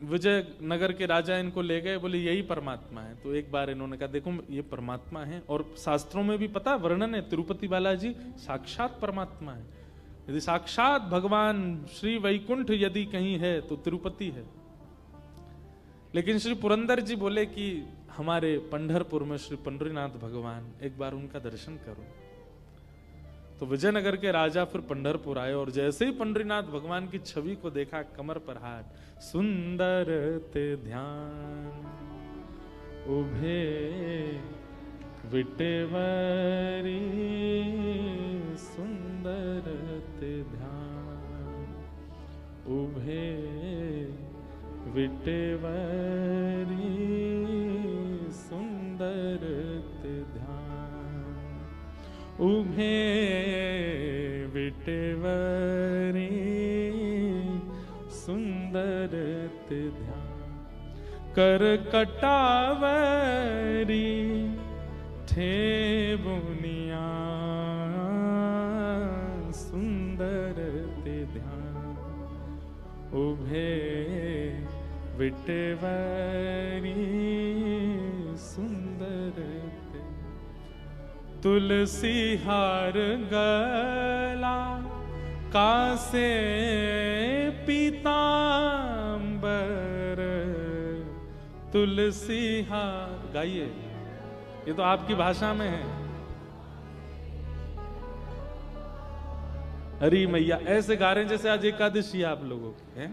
विजयनगर के राजा इनको ले गए, बोले यही परमात्मा है। तो एक बार इन्होंने कहा देखो ये परमात्मा है, और शास्त्रों में भी पता वर्णन है तिरुपति बालाजी साक्षात परमात्मा है। यदि साक्षात भगवान श्री वैकुंठ यदि कहीं है तो तिरुपति है। लेकिन श्री पुरंदर जी बोले कि हमारे पंढरपुर में श्री पंढरीनाथ भगवान, एक बार उनका दर्शन करो। तो विजयनगर के राजा फिर पंढरपुर आए, और जैसे ही पंढरीनाथ भगवान की छवि को देखा, कमर पर हाथ, सुंदर ते ध्यान उभे विटेवरी, सुंदर ते ध्यान उभे विटेवरी, सुंदर ते ध्यान उभे विटेवरी, सुंदर ते ध्यान कर कटावरी थे बुनिया, सुंदर ते ध्यान उभे विटेवरी, सुंदर ते तुलसी हार गला कासे पीतांबर, तुलसी हार गाइए, ये तो आपकी भाषा में है। हरी मैया ऐसे गा रहे हैं जैसे आज एकादशी आप लोगों की है।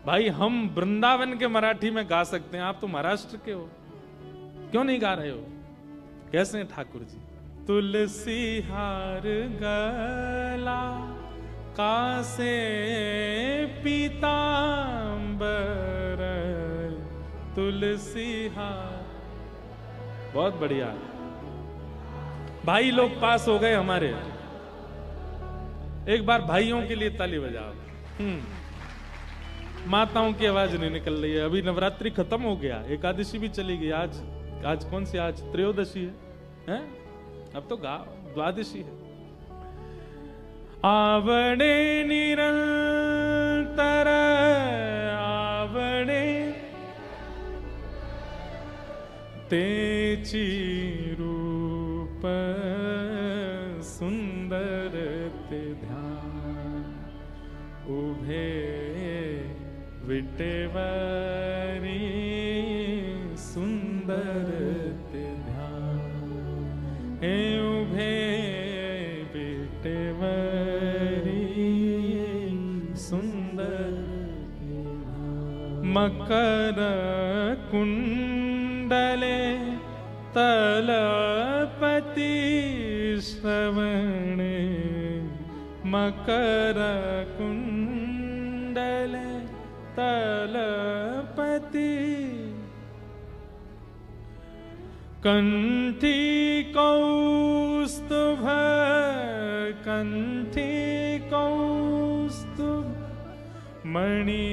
भाई हम वृंदावन के मराठी में गा सकते हैं, आप तो महाराष्ट्र के हो, क्यों नहीं गा रहे हो? कैसे हैं ठाकुर जी? तुलसी हार गला कासे पीतांबर, तुलसी हार। बहुत बढ़िया भाई लोग पास हो गए हमारे। एक बार भाइयों के लिए ताली बजाओ। माताओं की आवाज नहीं निकल रही है। अभी नवरात्रि खत्म हो गया, एकादशी भी चली गई। आज कौन सी? आज त्रयोदशी है? अब तो द्वादशी है। आवड़े निरंतर आवड़े तेची रूप सुंदर ते ध्यान, उभे विटेवरी सुंदर ते ध्यान, हे उभे विटेवरी सुंदर ते ध्यान। मकर कुंडले तलपति श्रवणे, मकर कुंडले तलपति, कंठी कौस्तुभ कंठी कौस्तुभ मणि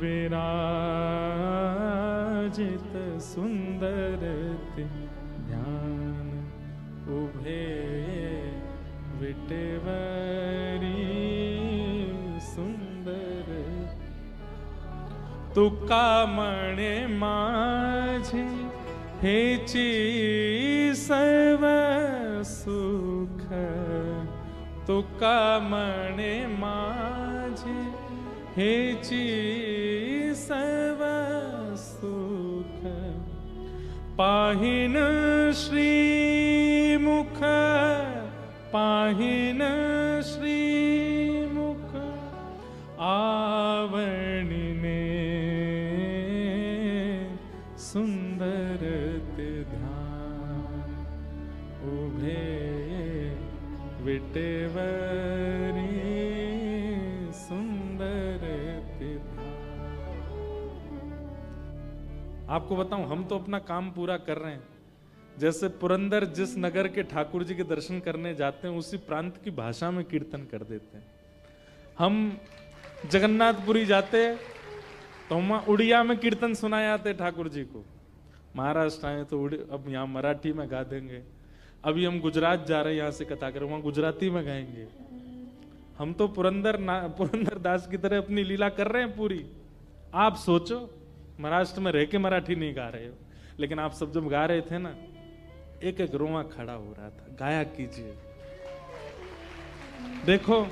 विराजित सुंदर ते ध्यान, उभे विटेवरी सुंदर। तुका मणे माझे हेची सर्व सुख, तुका मणे माझे हेची सर्व सुख, पाहिन श्रीमुख पाहिन श्रीमुख, आवणिने सुंदर ते ध्यान, उभे विटेवरी सुंदर ते ध्यान। आपको बताऊं, हम तो अपना काम पूरा कर रहे हैं। जैसे पुरंदर जिस नगर के ठाकुर जी के दर्शन करने जाते हैं उसी प्रांत की भाषा में कीर्तन कर देते हैं। हम जगन्नाथपुरी जाते तो वहां उड़िया में कीर्तन सुनाए जाते ठाकुर जी को। महाराष्ट्र आए तो अब यहाँ मराठी में गा देंगे। अभी हम गुजरात जा रहे हैं, यहाँ से कथा करें, वहां गुजराती में गाएंगे। हम तो पुरंदर दास की तरह अपनी लीला कर रहे हैं पूरी। आप सोचो, महाराष्ट्र में रह के मराठी नहीं गा रहे हो, लेकिन आप सब जब गा रहे थे ना, एक एक रोआ खड़ा हो रहा था। गाया कीजिए। देखो,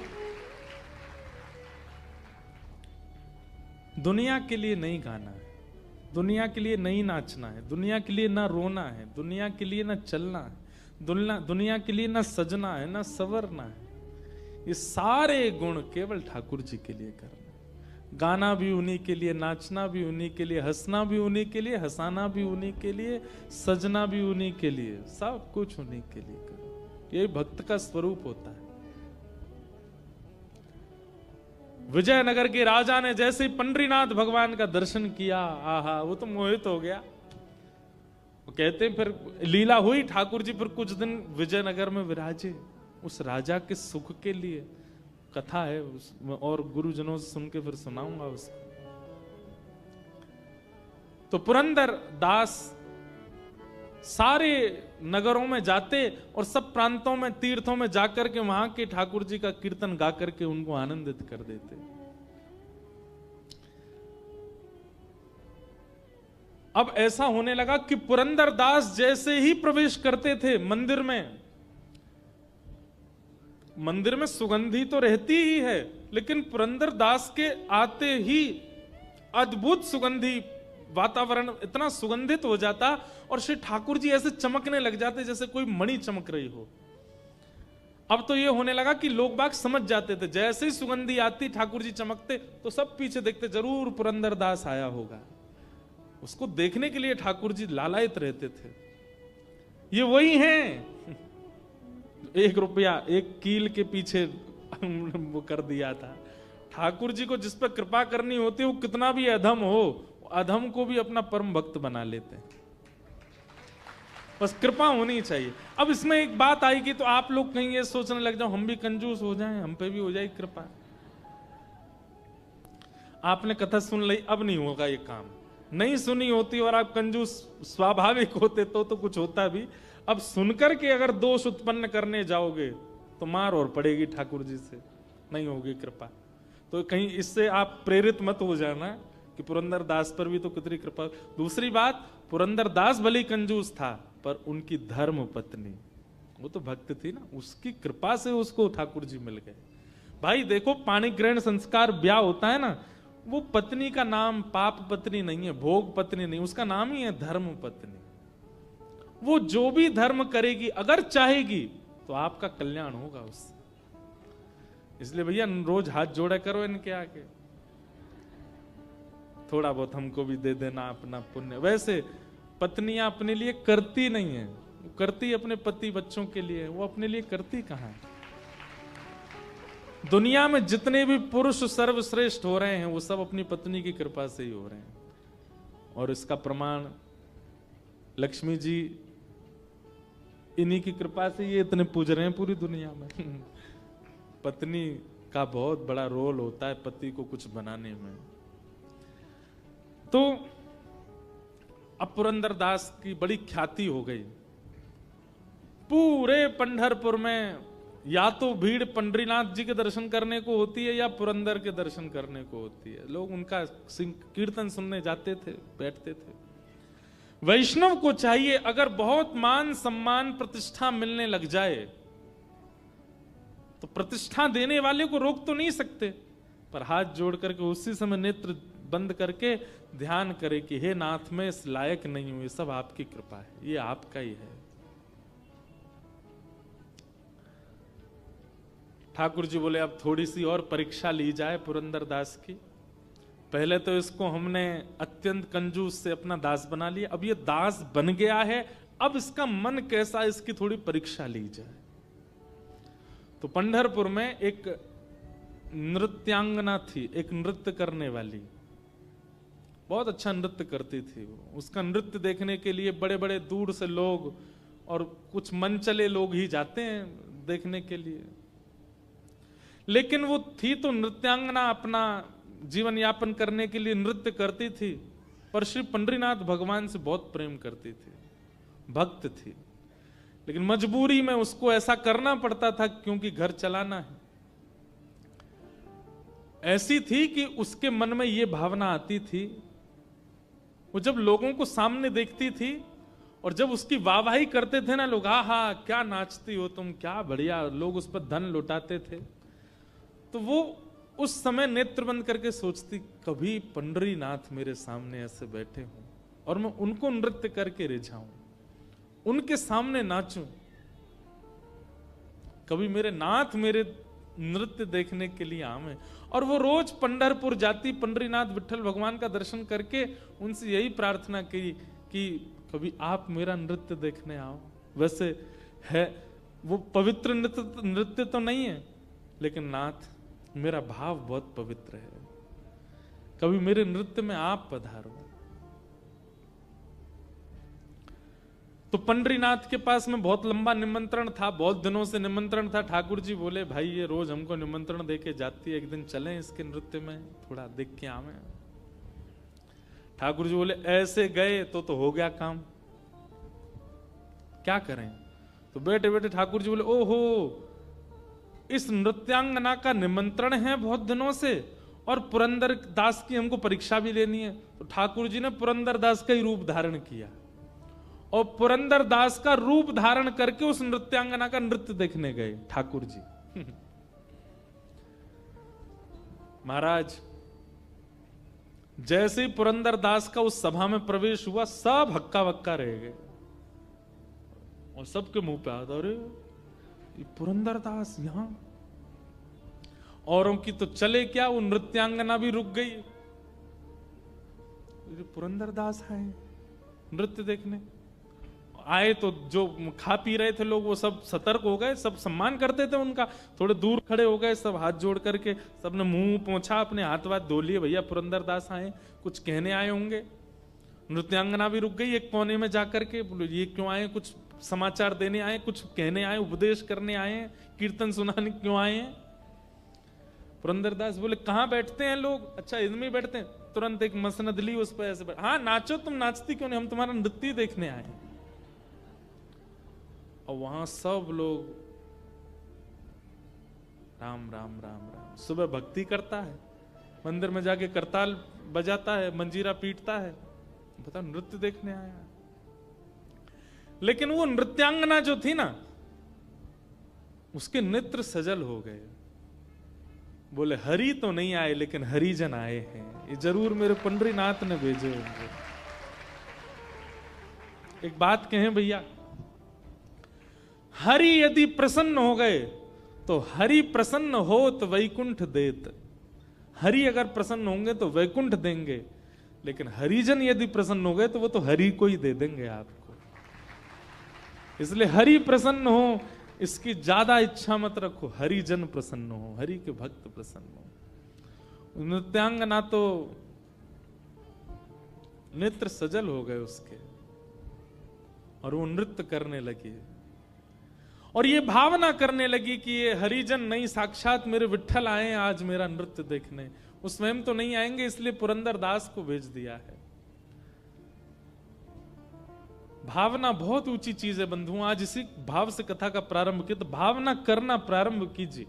दुनिया के लिए नहीं गाना है, दुनिया के लिए नहीं नाचना है, दुनिया के लिए ना रोना है, दुनिया के लिए ना चलना है, दुनिया के लिए ना सजना है, ना संवरना है। ये सारे गुण केवल ठाकुर जी के लिए करना। गाना भी उन्हीं के लिए, नाचना भी उन्हीं के लिए, हंसना भी उन्हीं के लिए, हंसाना भी उन्हीं के लिए, सजना भी उन्हीं के लिए, सब कुछ उन्हीं के लिए करो। यही भक्त का स्वरूप होता है। विजयनगर के राजा ने जैसे ही पंडरीनाथ भगवान का दर्शन किया, आहा, वो तो मोहित हो गया। वो कहते हैं फिर लीला हुई, ठाकुर जी फिर कुछ दिन विजयनगर में विराजे उस राजा के सुख के लिए। कथा है और गुरुजनों से सुन के फिर सुनाऊंगा उसको। तो पुरंदर दास सारे नगरों में जाते और सब प्रांतों में, तीर्थों में जाकर के वहां के ठाकुर जी का कीर्तन गा करके उनको आनंदित कर देते। अब ऐसा होने लगा कि पुरंदर दास जैसे ही प्रवेश करते थे मंदिर में सुगंधी तो रहती ही है, लेकिन पुरंदर दास के आते ही अद्भुत सुगंधी वातावरण इतना सुगंधित हो जाता और श्री ठाकुर जी ऐसे चमकने लग जाते जैसे कोई मणि चमक रही हो। अब तो ये होने लगा कि लोग बाग समझ जाते थे, जैसे ही सुगंधी आती ठाकुर जी चमकते तो सब पीछे देखते जरूर पुरंदरदास आया होगा। उसको देखने के लिए ठाकुर जी लालायित रहते थे। ये वही हैं 1 रुपया 1 कील के पीछे वो कर दिया था। ठाकुर जी को जिस पर कृपा करनी होती है वो कितना भी अधम हो, अधम को भी अपना परम भक्त बना लेते हैं। बस कृपा होनी चाहिए। अब इसमें एक बात आएगी तो आप लोग कहीं ये सोचने लग जाओ हम भी कंजूस हो जाएं, हम पे भी हो जाए कृपा। आपने कथा सुन ली, अब नहीं होगा ये काम। नहीं सुनी होती और आप कंजूस स्वाभाविक होते तो कुछ होता भी। अब सुनकर के अगर दोष उत्पन्न करने जाओगे तो मार और पड़ेगी ठाकुर जी से, नहीं होगी कृपा। तो कहीं इससे आप प्रेरित मत हो जाना कि पुरंदरदास पर भी तो कितनी कृपा। दूसरी बात, पुरंदरदास भले कंजूस था पर उनकी धर्म पत्नी वो तो भक्त थी ना, उसकी कृपा से उसको ठाकुर जी मिल गए। भाई देखो, पाणी ग्रहण संस्कार ब्याह होता है ना, वो पत्नी का नाम पाप पत्नी नहीं है, भोग पत्नी नहीं, उसका नाम ही है धर्म पत्नी। वो जो भी धर्म करेगी अगर चाहेगी तो आपका कल्याण होगा उससे। इसलिए भैया रोज हाथ जोड़ा करो इनके आगे, थोड़ा बहुत हमको भी दे देना अपना पुण्य। वैसे पत्नियां अपने लिए करती नहीं है, वो करती अपने पति बच्चों के लिए, वो अपने लिए करती कहां है। दुनिया में जितने भी पुरुष सर्वश्रेष्ठ हो रहे हैं वो सब अपनी पत्नी की कृपा से ही हो रहे हैं। और इसका प्रमाण लक्ष्मी जी इन्हीं की कृपा से ये इतने पूज रहे हैं पूरी दुनिया में। पत्नी का बहुत बड़ा रोल होता है पति को कुछ बनाने में। तो अब पुरंदरदास की बड़ी ख्याति हो गई। पूरे पंढरपुर में या तो भीड़ पंडरीनाथ जी के दर्शन करने को होती है या पुरंदर के दर्शन करने को होती है। लोग उनका कीर्तन सुनने जाते थे, बैठते थे। वैष्णव को चाहिए अगर बहुत मान सम्मान प्रतिष्ठा मिलने लग जाए तो प्रतिष्ठा देने वाले को रोक तो नहीं सकते, पर हाथ जोड़ करके उसी समय नेत्र बंद करके ध्यान करे कि हे नाथ मैं इस लायक नहीं हूं, ये सब आपकी कृपा है, ये आपका ही है। ठाकुर जी बोले अब थोड़ी सी और परीक्षा ली जाए पुरंदरदास की। पहले तो इसको हमने अत्यंत कंजूस से अपना दास बना लिया, अब ये दास बन गया है, अब इसका मन कैसा है इसकी थोड़ी परीक्षा ली जाए। तो पंढरपुर में एक नृत्यांगना थी, एक नृत्य करने वाली, बहुत अच्छा नृत्य करती थी वो। उसका नृत्य देखने के लिए बड़े बड़े दूर से लोग और कुछ मनचले लोग ही जाते हैं देखने के लिए। लेकिन वो थी तो नृत्यांगना, अपना जीवन यापन करने के लिए नृत्य करती थी, पर श्री पंडरीनाथ भगवान से बहुत प्रेम करती थी, भक्त थी। लेकिन मजबूरी में उसको ऐसा करना पड़ता था क्योंकि घर चलाना है। ऐसी थी कि उसके मन में ये भावना आती थी, वो जब लोगों को सामने देखती थी और जब उसकी वाहवाही करते थे ना लोग, हा हा क्या नाचती हो तुम, क्या बढ़िया, लोग उस पर धन लुटाते थे, तो वो उस समय नेत्र बंद करके सोचती कभी पंडरीनाथ मेरे सामने ऐसे बैठे हों और मैं उनको नृत्य करके रिझाऊं, उनके सामने नाचूं, कभी मेरे नाथ मेरे नृत्य देखने के लिए आवे। और वो रोज पंढरपुर जाती, पंडरीनाथ विठल भगवान का दर्शन करके उनसे यही प्रार्थना की कि कभी आप मेरा नृत्य देखने आओ। वैसे है वो पवित्र नृत्य तो नहीं है, लेकिन नाथ मेरा भाव बहुत पवित्र है, कभी मेरे नृत्य में आप पधारो। तो पंडरीनाथ के पास में बहुत लंबा निमंत्रण था, बहुत दिनों से निमंत्रण था। ठाकुर जी बोले भाई ये रोज हमको निमंत्रण देके जाती है, एक दिन चलें इसके नृत्य में, थोड़ा देख के आवे। ठाकुर जी बोले ऐसे गए तो हो गया काम, क्या करें। तो बैठे बैठे ठाकुर जी बोले ओहो इस नृत्यांगना का निमंत्रण है बहुत दिनों से और पुरंदर दास की हमको परीक्षा भी लेनी है। तो ठाकुर जी ने पुरंदर दास का ही रूप धारण किया और पुरंदर दास का रूप धारण करके उस नृत्यांगना का नृत्य देखने गए ठाकुर जी। जैसे ही पुरंदर दास का उस सभा में प्रवेश हुआ, सब हक्का बक्का रह गए और सबके मुंह पे आता, अरे ये पुरंदर दास यहां। औरों की तो चले क्या, वो नृत्यांगना भी रुक गई, पुरंदर दास आए नृत्य देखने। आए तो जो खा पी रहे थे लोग वो सब सतर्क हो गए, सब सम्मान करते थे उनका, थोड़े दूर खड़े हो गए, सब हाथ जोड़ करके सबने मुंह पोंछा, अपने हाथ वाथ धो लिए, भैया पुरंदर दास आए, कुछ कहने आए होंगे। नृत्यांगना भी रुक गई एक कोने में जाकर के, बोलो ये क्यों आए, कुछ समाचार देने आए, कुछ कहने आए, उपदेश करने आए, कीर्तन सुनाने क्यों आए हैं। पुरंदर दास बोले कहाँ बैठते हैं लोग, अच्छा इनमें बैठते हैं। तुरंत एक मसनद ली, उस पर ऐसे हाँ नाचो, तुम नाचती क्यों नहीं, हम तुम्हारा नृत्य देखने आए। और वहां सब लोग राम राम राम राम, सुबह भक्ति करता है, मंदिर में जाके करताल बजाता है, मंजीरा पीटता है, बता नृत्य देखने आया। लेकिन वो नृत्यांगना जो थी ना, उसके नेत्र सजल हो गए। बोले हरि तो नहीं आए लेकिन हरिजन आए हैं, ये जरूर मेरे पंडरीनाथ ने भेजे होंगे। एक बात कहें भैया, हरि यदि प्रसन्न हो गए तो हरि प्रसन्न हो तो वैकुंठ देत। हरि अगर प्रसन्न होंगे तो वैकुंठ देंगे, लेकिन हरिजन यदि प्रसन्न हो गए तो वो तो हरि को ही दे देंगे आपको। इसलिए हरि प्रसन्न हो इसकी ज्यादा इच्छा मत रखो, हरिजन प्रसन्न हो, हरि के भक्त प्रसन्न हो। नृत्यांगना तो नेत्र सजल हो गए उसके, और वो नृत्य करने लगी और ये भावना करने लगी कि ये हरिजन नहीं, साक्षात मेरे विट्ठल आए आज मेरा नृत्य देखने। वो स्वयं तो नहीं आएंगे, इसलिए पुरंदर दास को भेज दिया है। भावना बहुत ऊंची चीज है बंधुओं। आज इसी भाव से कथा का प्रारंभ किया, तो भावना करना प्रारंभ कीजिए।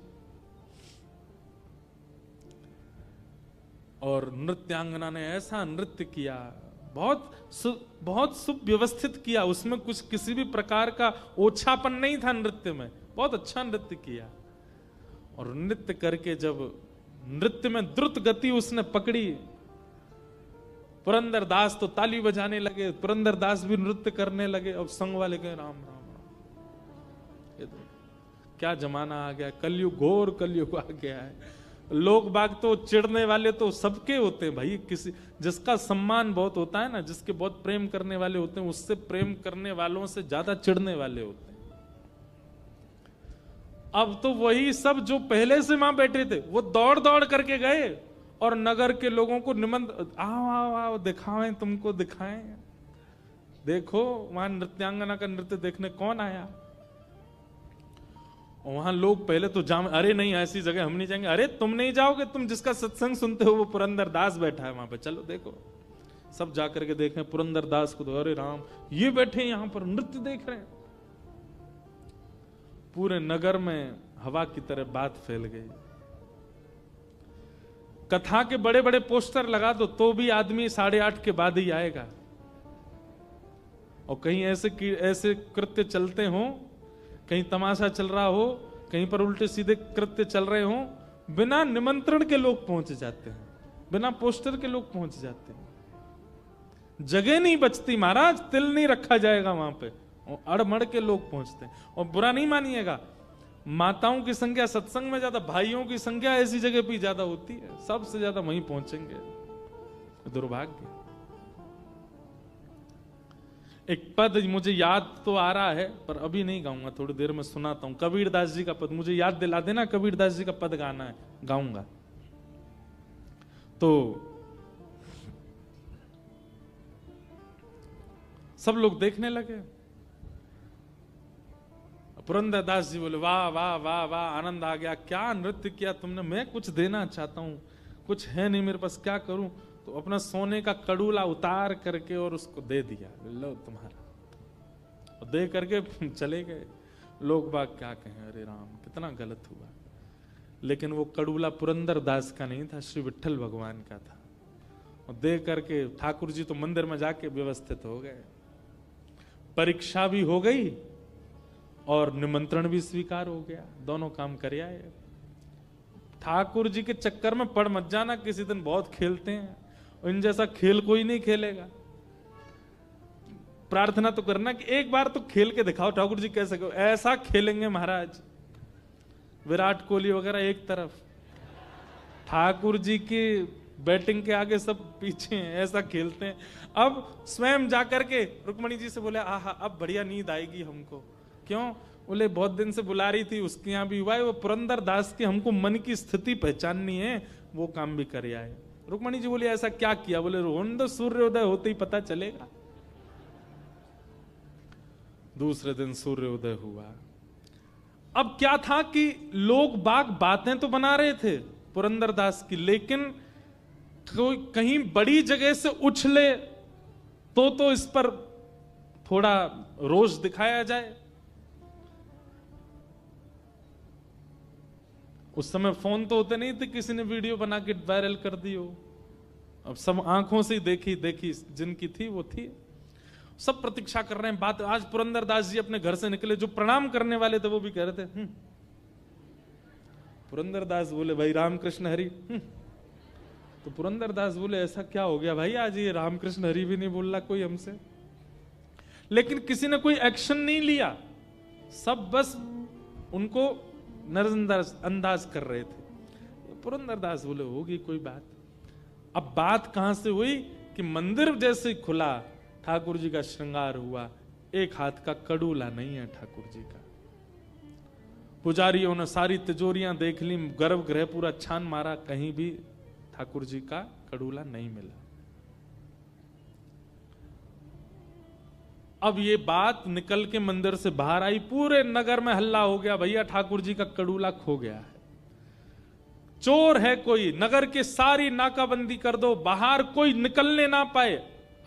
और नृत्यांगना ने ऐसा नृत्य किया, बहुत सुव्यवस्थित किया, उसमें कुछ किसी भी प्रकार का ओछापन नहीं था नृत्य में, बहुत अच्छा नृत्य किया। और नृत्य करके जब नृत्य में द्रुत गति उसने पकड़ी, पुरंदर दास तो ताली बजाने लगे, पुरंदर दास भी नृत्य करने लगे। अब संग वाले कहे राम राम राम, ये तो क्या जमाना आ गया, कलयुग, घोर कलयुग आ गया है। लोग बाग तो चिढ़ने वाले तो सबके होते हैं भाई, किसी जिसका सम्मान बहुत होता है ना, जिसके बहुत प्रेम करने वाले होते हैं, उससे प्रेम करने वालों से ज्यादा चिढ़ने वाले होते हैं। अब तो वही सब जो पहले से वहां बैठे थे वो दौड़ दौड़ करके गए और नगर के लोगों को निमंत्रण, आओ आओ आओ दिखाएं, तुमको दिखाएं, देखो वहां नृत्यांगना का नृत्य देखने कौन आया। और वहां लोग पहले तो अरे नहीं ऐसी जगह हम नहीं जाएंगे, अरे तुम नहीं जाओगे, तुम जिसका सत्संग सुनते हो वो पुरंदर दास बैठा है वहां पे, चलो देखो। सब जाकर के देखें पुरंदर दास को, तो अरे राम ये बैठे यहां पर नृत्य देख रहे हैं। पूरे नगर में हवा की तरह बात फैल गई। कथा के बड़े बड़े पोस्टर लगा दो तो भी आदमी 8:30 के बाद ही आएगा। और कहीं ऐसे कृत्य चलते हो, कहीं तमाशा चल रहा हो, कहीं पर उल्टे सीधे कृत्य चल रहे हो, बिना निमंत्रण के लोग पहुंच जाते हैं, बिना पोस्टर के लोग पहुंच जाते हैं। जगह नहीं बचती महाराज, तिल नहीं रखा जाएगा वहां पे, अड़मड़ के लोग पहुंचते हैं। और बुरा नहीं मानिएगा, माताओं की संख्या सत्संग में ज्यादा, भाइयों की संख्या ऐसी जगह पे ज्यादा होती है, सबसे ज्यादा वहीं पहुंचेंगे। दुर्भाग्य। एक पद मुझे याद तो आ रहा है पर अभी नहीं गाऊंगा, थोड़ी देर में सुनाता हूं। कबीरदास जी का पद मुझे याद दिला देना, कबीरदास जी का पद गाना है, गाऊंगा। तो सब लोग देखने लगे। पुरंदर दास जी बोले वाह वाह वाह वाह, आनंद आ गया, क्या नृत्य किया तुमने, मैं कुछ देना चाहता हूं, कुछ है नहीं मेरे पास, क्या करूं। तो अपना सोने का कड़ूला उतार करके और उसको दे दिया, लो तुम्हारा, और दे करके चले गए। लोग बाग क्या कहें, अरे राम कितना गलत हुआ। लेकिन वो कड़ूला पुरंदर दास का नहीं था, श्री विट्ठल भगवान का था। और दे करके ठाकुर जी तो मंदिर में जाके व्यवस्थित हो गए, परीक्षा भी हो गई और निमंत्रण भी स्वीकार हो गया, दोनों काम कर आए। ठाकुर जी के चक्कर में पड़ मत जाना, किसी दिन बहुत खेलते हैं इन जैसा खेल कोई नहीं खेलेगा। प्रार्थना तो करना कि एक बार तो खेल के दिखाओ ठाकुर जी कैसे कहो, ऐसा खेलेंगे महाराज। विराट कोहली वगैरह एक तरफ, ठाकुर जी की बैटिंग के आगे सब पीछे हैं, ऐसा खेलते हैं। अब स्वयं जाकर के रुक्मणी जी से बोले आहा अब बढ़िया नींद आएगी हमको। क्यों? बोले बहुत दिन से बुला रही थी, उसके यहाँ भी हुआ है, वो पुरंदर दास की हमको मन की स्थिति पहचाननी है, वो काम भी कर आए। रुक्मणी जी बोली ऐसा क्या किया? बोले रोहन दो, सूर्योदय होते ही पता चलेगा। दूसरे दिन सूर्योदय हुआ। अब क्या था कि लोग बाग बातें तो बना रहे थे पुरंदर दास की, लेकिन कोई कहीं बड़ी जगह से उछले तो इस पर थोड़ा रोष दिखाया जाए। उस समय फोन तो होते नहीं थे, किसी ने वीडियो बना के वायरल कर दी हो। अब सब आंखों से देखी जिनकी थी वो थी। सब प्रतीक्षा कर रहे हैं बात। आज पुरंदर दास जी अपने घर से निकले, जो प्रणाम करने वाले थे वो भी कह रहे थे पुरंदर दास बोले भाई रामकृष्ण हरि। तो पुरंदर दास बोले ऐसा क्या हो गया भाई, आज ये रामकृष्ण हरि भी नहीं बोल रहा कोई हमसे। लेकिन किसी ने कोई एक्शन नहीं लिया, सब बस उनको नजरअंदाज कर रहे थे। पुरंदर दास बोले होगी कोई बात। अब बात कहां से हुई कि मंदिर जैसे खुला, ठाकुर जी का श्रृंगार हुआ, एक हाथ का कड़ूला नहीं है ठाकुर जी का। पुजारियों ने सारी तिजोरियां देख ली, गर्भगृह पूरा छान मारा, कहीं भी ठाकुर जी का कड़ूला नहीं मिला। अब ये बात निकल के मंदिर से बाहर आई, पूरे नगर में हल्ला हो गया, भैया ठाकुर जी का कड़ूला खो गया है, चोर है कोई, नगर के सारी नाकाबंदी कर दो, बाहर कोई निकलने ना पाए।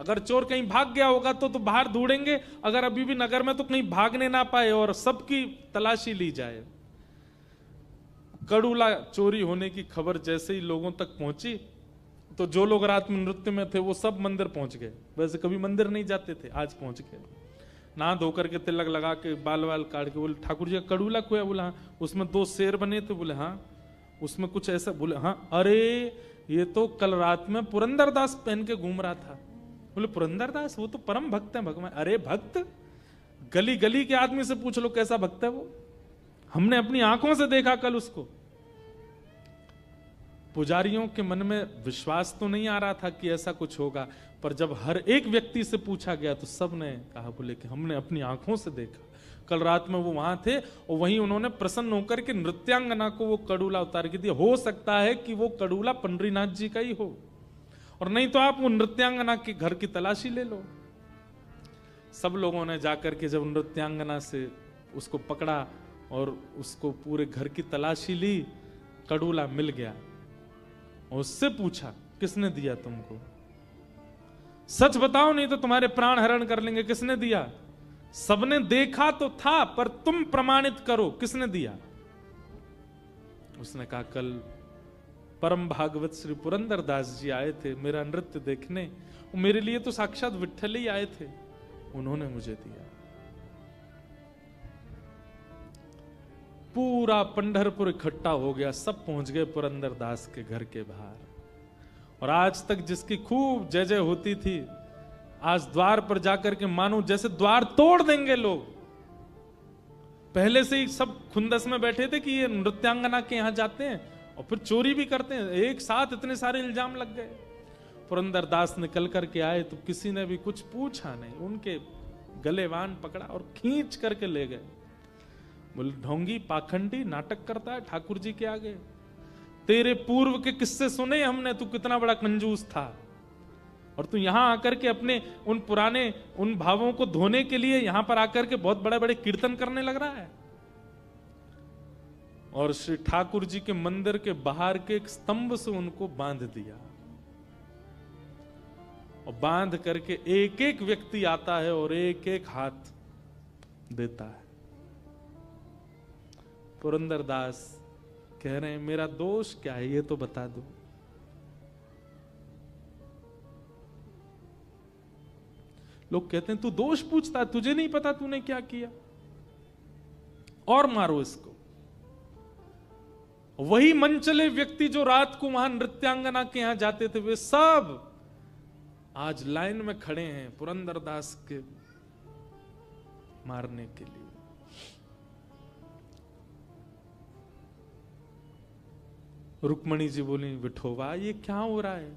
अगर चोर कहीं भाग गया होगा तो बाहर ढूंढेंगे, अगर अभी भी नगर में तो कहीं भागने ना पाए और सबकी तलाशी ली जाए। कड़ूला चोरी होने की खबर जैसे ही लोगों तक पहुंची तो जो लोग रात में नृत्य में थे वो सब मंदिर पहुंच गए। वैसे कभी मंदिर नहीं जाते थे, आज पहुंच गए। नहा धोकर के तिलक लगा के बाल वाल काट के बोले ठाकुर जी का कड़ूला खोया। बोला हाँ। उसमें 2 शेर बने थे। बोले हाँ। उसमें कुछ ऐसा? बोले हाँ। अरे ये तो कल रात में पुरंदर दास पहन के घूम रहा था। बोले पुरंदर दास वो तो परम भक्त है भगवान। अरे भक्त, गली गली के आदमी से पूछ लो कैसा भक्त है वो, हमने अपनी आंखों से देखा कल उसको। पुजारियों के मन में विश्वास तो नहीं आ रहा था कि ऐसा कुछ होगा, पर जब हर एक व्यक्ति से पूछा गया तो सब ने कहा, बोले कि हमने अपनी आंखों से देखा, कल रात में वो वहां थे और वहीं उन्होंने प्रसन्न होकर के नृत्यांगना को वो कड़ूला उतार के दिया। हो सकता है कि वो कड़ूला पंडरीनाथ जी का ही हो, और नहीं तो आप वो नृत्यांगना के घर की तलाशी ले लो। सब लोगों ने जाकर के जब नृत्यांगना से उसको पकड़ा और उसको पूरे घर की तलाशी ली, कड़ूला मिल गया। और उससे पूछा किसने दिया तुमको, सच बताओ नहीं तो तुम्हारे प्राण हरण कर लेंगे। किसने दिया? सबने देखा तो था, पर तुम प्रमाणित करो किसने दिया। उसने कहा कल परम भागवत श्री पुरंदर दास जी आए थे मेरा नृत्य देखने, मेरे लिए तो साक्षात विट्ठल ही आए थे, उन्होंने मुझे दिया। पूरा पंढरपुर इकट्ठा हो गया, सब पहुंच गए पुरंदर दास के घर के बाहर। और आज तक जिसकी खूब जय जय होती थी, आज द्वार पर जाकर के मानो जैसे द्वार तोड़ देंगे लोग। पहले से ही सब खुंदस में बैठे थे कि ये नृत्यांगना के यहां जाते हैं और फिर चोरी भी करते हैं। एक साथ इतने सारे इल्जाम लग गए। पुरंदर दास निकल करके आए तो किसी ने भी कुछ पूछा नहीं, उनके गलेवान पकड़ा और खींच करके ले गए। बोले ढोंगी पाखंडी नाटक करता है ठाकुर जी के आगे, तेरे पूर्व के किस्से सुने हमने, तू कितना बड़ा कंजूस था, और तू यहां आकर के अपने उन पुराने उन भावों को धोने के लिए यहां पर आकर के बहुत बड़े बड़े कीर्तन करने लग रहा है। और श्री ठाकुर जी के मंदिर के बाहर के एक स्तंभ से उनको बांध दिया, और बांध करके एक एक व्यक्ति आता है और एक एक हाथ देता है। पुरंदर दास कह रहे हैं मेरा दोष क्या है, ये तो बता दो। लोग कहते हैं तू दोष पूछता, तुझे नहीं पता तूने क्या किया, और मारो इसको। वही मनचले व्यक्ति जो रात को वहां नृत्यांगना के यहां जाते थे, वे सब आज लाइन में खड़े हैं पुरंदरदास के मारने के लिए। रुक्मणी जी बोली, विठोबा ये क्या हो रहा है?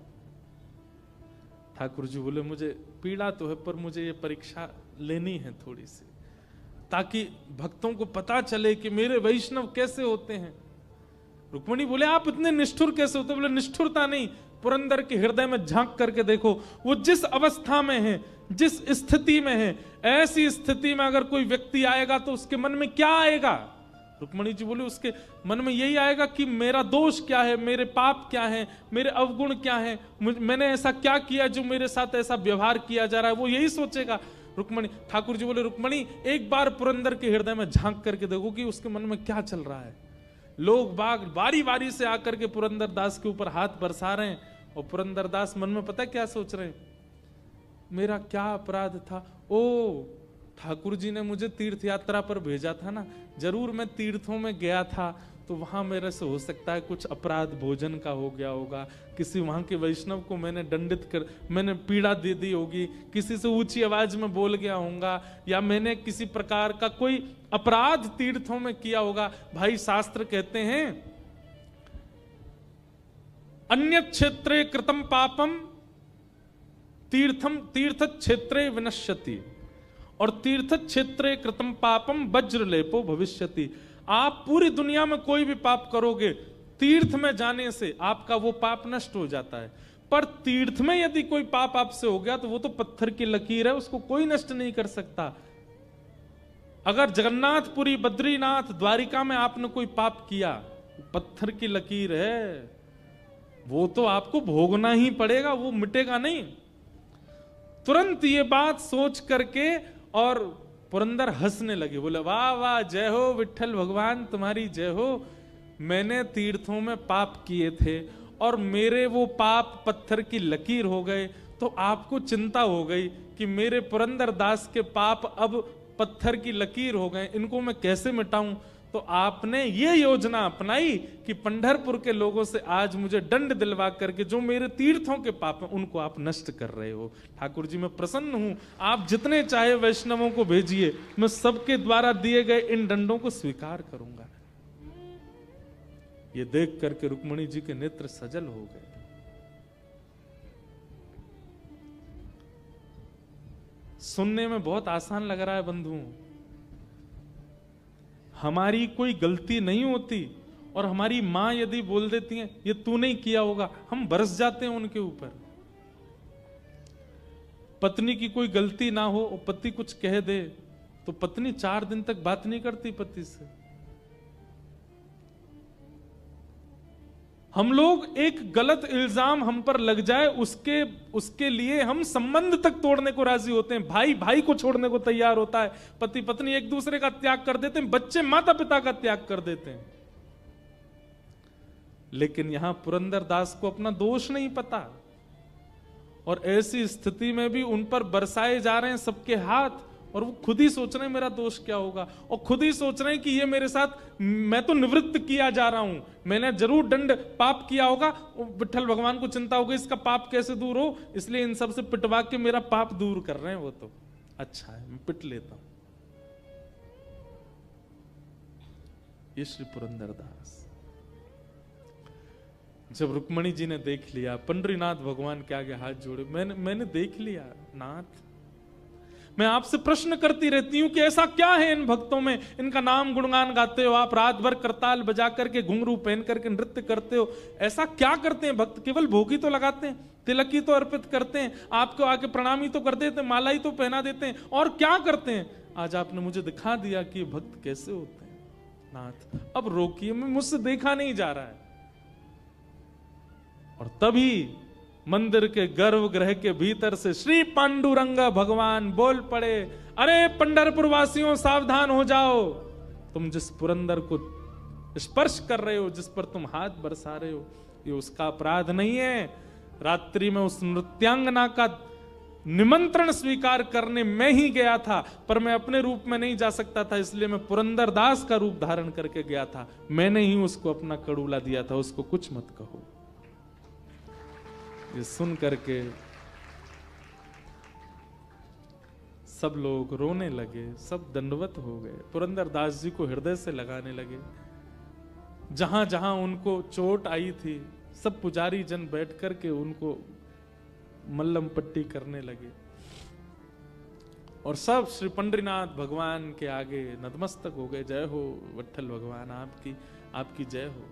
ठाकुर जी बोले, मुझे पीड़ा तो है पर मुझे ये परीक्षा लेनी है थोड़ी सी, ताकि भक्तों को पता चले कि मेरे वैष्णव कैसे होते हैं। रुक्मणी बोले, आप इतने निष्ठुर कैसे होते? बोले, निष्ठुरता नहीं, पुरंदर के हृदय में झांक करके देखो, वो जिस अवस्था में है, जिस स्थिति में है, ऐसी स्थिति में अगर कोई व्यक्ति आएगा तो उसके मन में क्या आएगा? रुक्मणी जी बोले, उसके मन में यही आएगा कि मेरा दोष क्या है, मेरे पाप क्या है, मेरे अवगुण क्या है, मैंने ऐसा क्या किया जो मेरे साथ ऐसा व्यवहार किया जा रहा है, वो यही सोचेगा। रुक्मणी, ठाकुर जी बोले, रुक्मणी एक बार पुरंदर के हृदय में झांक करके देखो कि उसके मन में क्या चल रहा है। लोग बाग बारी बारी से आकर के पुरंदर दास के ऊपर हाथ बरसा रहे हैं, और पुरंदर दास मन में पता क्या सोच रहे हैं? मेरा क्या अपराध था? ओ, ठाकुर जी ने मुझे तीर्थ यात्रा पर भेजा था ना, जरूर मैं तीर्थों में गया था, तो वहां मेरे से हो सकता है कुछ अपराध भोजन का हो गया होगा, किसी वहां के वैष्णव को मैंने पीड़ा दे दी होगी, किसी से ऊंची आवाज में बोल गया होऊंगा, या मैंने किसी प्रकार का कोई अपराध तीर्थों में किया होगा। भाई शास्त्र कहते हैं, अन्य क्षेत्रे कृतम पापम तीर्थ क्षेत्रे विनश्यति, और तीर्थ क्षेत्रे कृतम पापम वज्रलेपो भविष्यति। आप पूरी दुनिया में कोई भी पाप करोगे, तीर्थ में जाने से आपका वो पाप नष्ट हो जाता है, पर तीर्थ में यदि कोई पाप आपसे हो गया तो वो तो पत्थर की लकीर है, उसको कोई नष्ट नहीं कर सकता। अगर जगन्नाथपुरी, बद्रीनाथ, द्वारिका में आपने कोई पाप किया, पत्थर की लकीर है, वो तो आपको भोगना ही पड़ेगा, वो मिटेगा नहीं। तुरंत ये बात सोच करके और पुरंदर हंसने लगे, बोले, वाह वाह, जय हो विठ्ठल भगवान, तुम्हारी जय हो। मैंने तीर्थों में पाप किए थे और मेरे वो पाप पत्थर की लकीर हो गए, तो आपको चिंता हो गई कि मेरे पुरंदर दास के पाप अब पत्थर की लकीर हो गए, इनको मैं कैसे मिटाऊं। तो आपने ये योजना अपनाई कि पंढरपुर के लोगों से आज मुझे दंड दिलवा करके जो मेरे तीर्थों के पाप हैं उनको आप नष्ट कर रहे हो। ठाकुर जी, मैं प्रसन्न हूं, आप जितने चाहे वैष्णवों को भेजिए, मैं सबके द्वारा दिए गए इन दंडों को स्वीकार करूंगा। ये देख करके रुक्मणी जी के नेत्र सजल हो गए। सुनने में बहुत आसान लग रहा है बंधुओं, हमारी कोई गलती नहीं होती और हमारी मां यदि बोल देती है ये तू नहीं किया होगा, हम बरस जाते हैं उनके ऊपर। पत्नी की कोई गलती ना हो और पति कुछ कह दे तो पत्नी 4 दिन तक बात नहीं करती पति से। हम लोग एक गलत इल्जाम हम पर लग जाए उसके लिए हम संबंध तक तोड़ने को राजी होते हैं। भाई भाई को छोड़ने को तैयार होता है, पति पत्नी एक दूसरे का त्याग कर देते हैं, बच्चे माता पिता का त्याग कर देते हैं। लेकिन यहां पुरंदर दास को अपना दोष नहीं पता और ऐसी स्थिति में भी उन पर बरसाए जा रहे हैं सबके हाथ, और वो खुद ही सोच रहे हैं मेरा दोष क्या होगा, और खुद ही सोच रहे हैं कि ये मेरे साथ, मैं तो निवृत्त किया जा रहा हूं, मैंने जरूर दंड पाप किया होगा, विठ्ठल भगवान को चिंता होगी इसका पाप कैसे दूर हो, इसलिए इन सब से पिटवा के मेरा पाप दूर कर रहे हैं। वो तो अच्छा है, मैं पिट लेता हूं। ये श्री पुरंदरदास जब रुक्मणी जी ने देख लिया, पंडरीनाथ भगवान के आगे हाथ जोड़े, मैंने देख लिया नाथ, मैं आपसे प्रश्न करती रहती हूं कि ऐसा क्या है इन भक्तों में, इनका नाम गुणगान गाते हो आप, रात भर करताल बजा करके घुंघरू पहन करके नृत्य करते हो, ऐसा क्या करते हैं भक्त? केवल भोगी तो लगाते हैं, तिलक ही तो अर्पित करते हैं, आपको आके प्रणामी तो कर देते हैं, माला ही तो पहना देते हैं, और क्या करते हैं? आज आपने मुझे दिखा दिया कि भक्त कैसे होते हैं नाथ, अब रोकिए, मुझसे देखा नहीं जा रहा है। और तभी मंदिर के गर्भगृह के भीतर से श्री पांडुरंग भगवान बोल पड़े, अरे पंढरपुर वासियों सावधान हो जाओ, तुम जिस पुरंदर को स्पर्श कर रहे हो, जिस पर तुम हाथ बरसा रहे हो, ये उसका अपराध नहीं है। रात्रि में उस नृत्यांगना का निमंत्रण स्वीकार करने मैं ही गया था, पर मैं अपने रूप में नहीं जा सकता था, इसलिए मैं पुरंदर दास का रूप धारण करके गया था, मैंने ही उसको अपना कड़ूला दिया था, उसको कुछ मत कहो। ये सुन करके सब लोग रोने लगे, सब दंडवत हो गए, पुरंदर दास जी को हृदय से लगाने लगे। जहां जहां उनको चोट आई थी सब पुजारी जन बैठ कर के उनको मल्लम पट्टी करने लगे और सब श्री पंडरीनाथ भगवान के आगे नतमस्तक हो गए। जय हो विट्ठल भगवान, आपकी जय हो।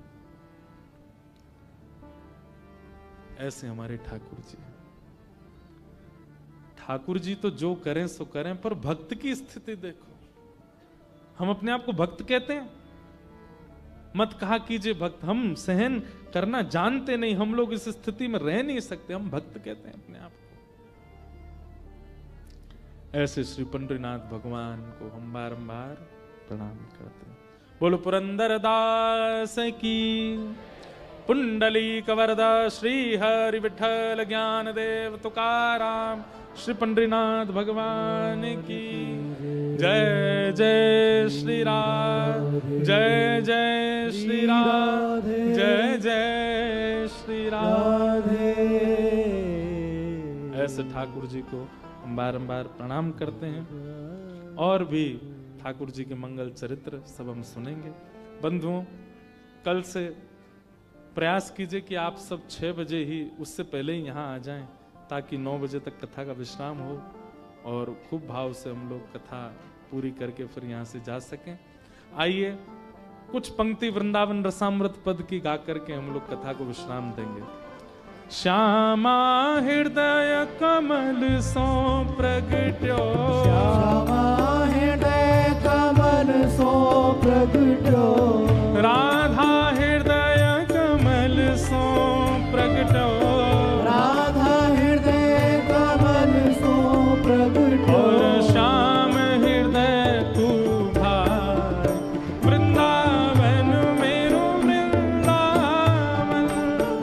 ऐसे हमारे ठाकुर जी, ठाकुर जी तो जो करें सो करें, पर भक्त की स्थिति देखो। हम अपने आप को भक्त कहते हैं, मत कहा कीजिए भक्त। हम सहन करना जानते नहीं, हम लोग इस स्थिति में रह नहीं सकते, हम भक्त कहते हैं अपने आप को। ऐसे श्री पंडरीनाथ भगवान को हम बारंबार प्रणाम करते हैं। बोलो पुरंदर दास की, पुंडलीक वरदा श्री हरि विठ्ठल ज्ञान देव तुकाराम, श्री पंडरीनाथ भगवान की जय। जय श्री राम, जय जय श्री राम, जय जय श्री राम। ऐसे ठाकुर जी को हम बारंबार प्रणाम करते हैं। और भी ठाकुर जी के मंगल चरित्र सब हम सुनेंगे। बंधुओं, कल से प्रयास कीजिए कि आप सब 6 बजे ही, उससे पहले ही यहाँ आ जाएं, ताकि 9 बजे तक कथा का विश्राम हो और खूब भाव से हम लोग कथा पूरी करके फिर यहाँ से जा सकें। आइए कुछ पंक्ति वृंदावन रसामृत पद की गा करके हम लोग कथा को विश्राम देंगे। श्यामा हृदय कमल सो प्रगट्यो, श्यामा हृदय कमल सो प्रगट्यो, राधा हृदय कमल सो प्रगट्यो, राधा हृदय कमल सो प्रगट्यो, और श्याम हृदय तू भाई, वृंदावन मेरो वृंदावन,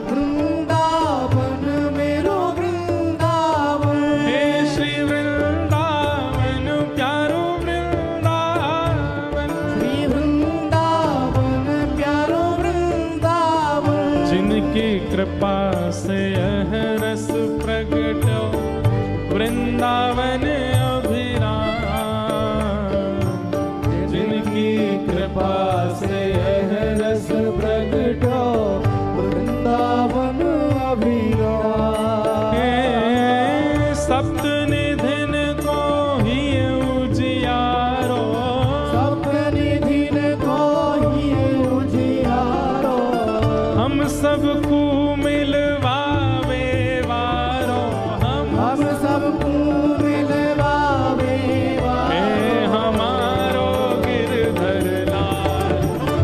वृंदावन मेरो वृंदावन, हे श्री वृंदावन प्यारो वृंदावन, श्री वृंदावन प्यारो वृंदावन, जिनकी कृपा से यह रस प्रगट्यो, वृंदावन अभिराम, जिनकी कृपा से यह रस प्रगट्यो, वृंदावन अभिराम। हे सप्त निधिन को ही उजियारो, सप्तनिधिन को ही उजियारो, हम सबको मिलवावे वारो, हम सबको मिलवावे वारो, हे हमारो गिरधर लाल,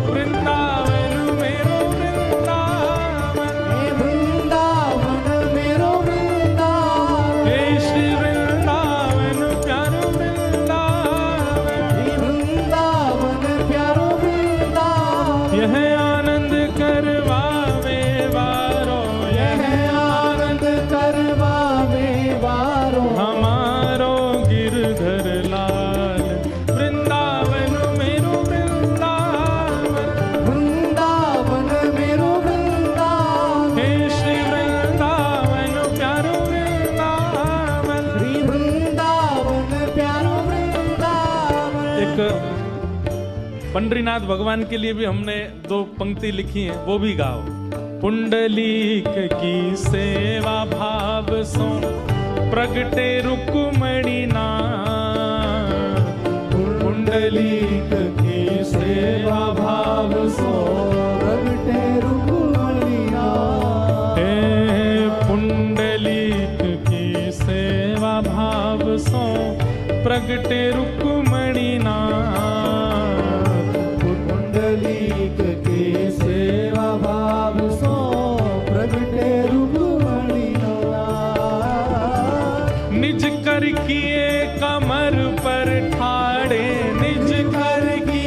वृंदावन मेरो वृंदावन, हे वृंदावन मेरो वृंदावन, हे श्री वृंदावन प्यारो वृंदावन, हे वृंदावन प्यारो वृंदावन, यह आनंद करवावे वारो, यह आनंद करवावे वारो, हमारो गिरधर लाल, वृंदावन मेरो वृंदावन, वृंदावन मेरो वृंदावन, हे श्री वृंदावन प्यारो वृंदावन। श्री वृंदावन प्यारो वृंदावन। एक पंडरीनाथ भगवान के लिए भी हमने 2 पंक्ति लिखी हैं, वो भी गाओ। पुंडलीक की सेवा भाव सो प्रगटे रुक्मणी नाथ, पुंडलीक की सेवा भाव सो प्रगटे रुक्मणी नाथ, हे पुंडलीक की सेवा भाव सो प्रगटे रुक्मणी नाथ, पुंडलीक की सेवा भाव सो प्रगटे रुक्मणी नाथ, निज कर किए कमर पर ठाड़े, निज कर की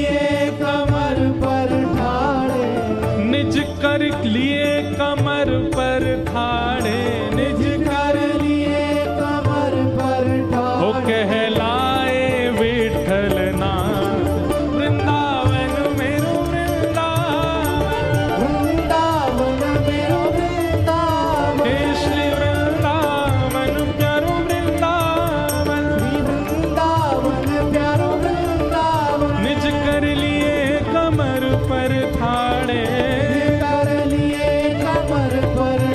पर ठाड़े, कर लिए कमर पर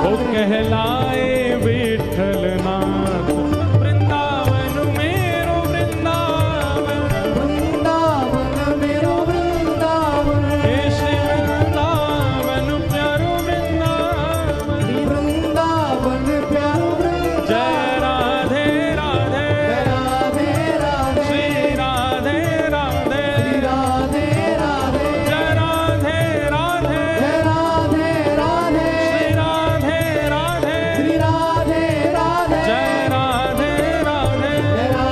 वो कहलाए विठल नाथ। वृंदावन मेरो वृंदावन, वृंदावन मेरो वृंदावन, हे श्री वृंदावन प्यारो वृंदावन, वृंदावन प्यारो वृंदावन। जय राधे राधे, राधे राधे, श्री राधे राधे, राधे राधे, जय राधे राधे, जय राधे राधे, श्री राधे राधे, श्री राधे राधे, जय राधे राधे, जय राधे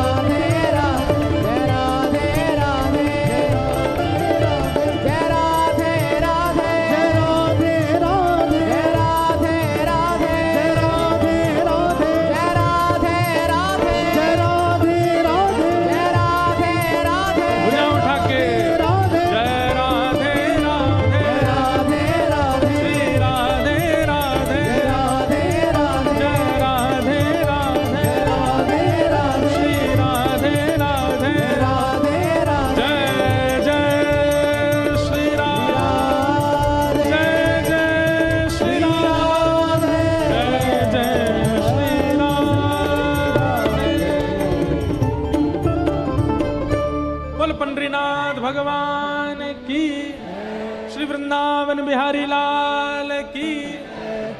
राधे, जय राधे राधे, जय राधे राधे, जय राधे राधे, जय राधे राधे, जय राधे राधे, जय राधे राधे, जय राधे राधे, जय राधे राधे, भुजा उठा के, राधे, जय राधे राधे, राधे राधे, श्री राधे राधे, जय राधे राधे, जय राधे राधे, राधे राधे, श्री राधे राधे, राधे राधे, जय जय श्री राम, जय जय श्री राम, जय जय श्री राम। बोल पंडरीनाथ भगवान की, श्री वृंदावन बिहारी लाल की,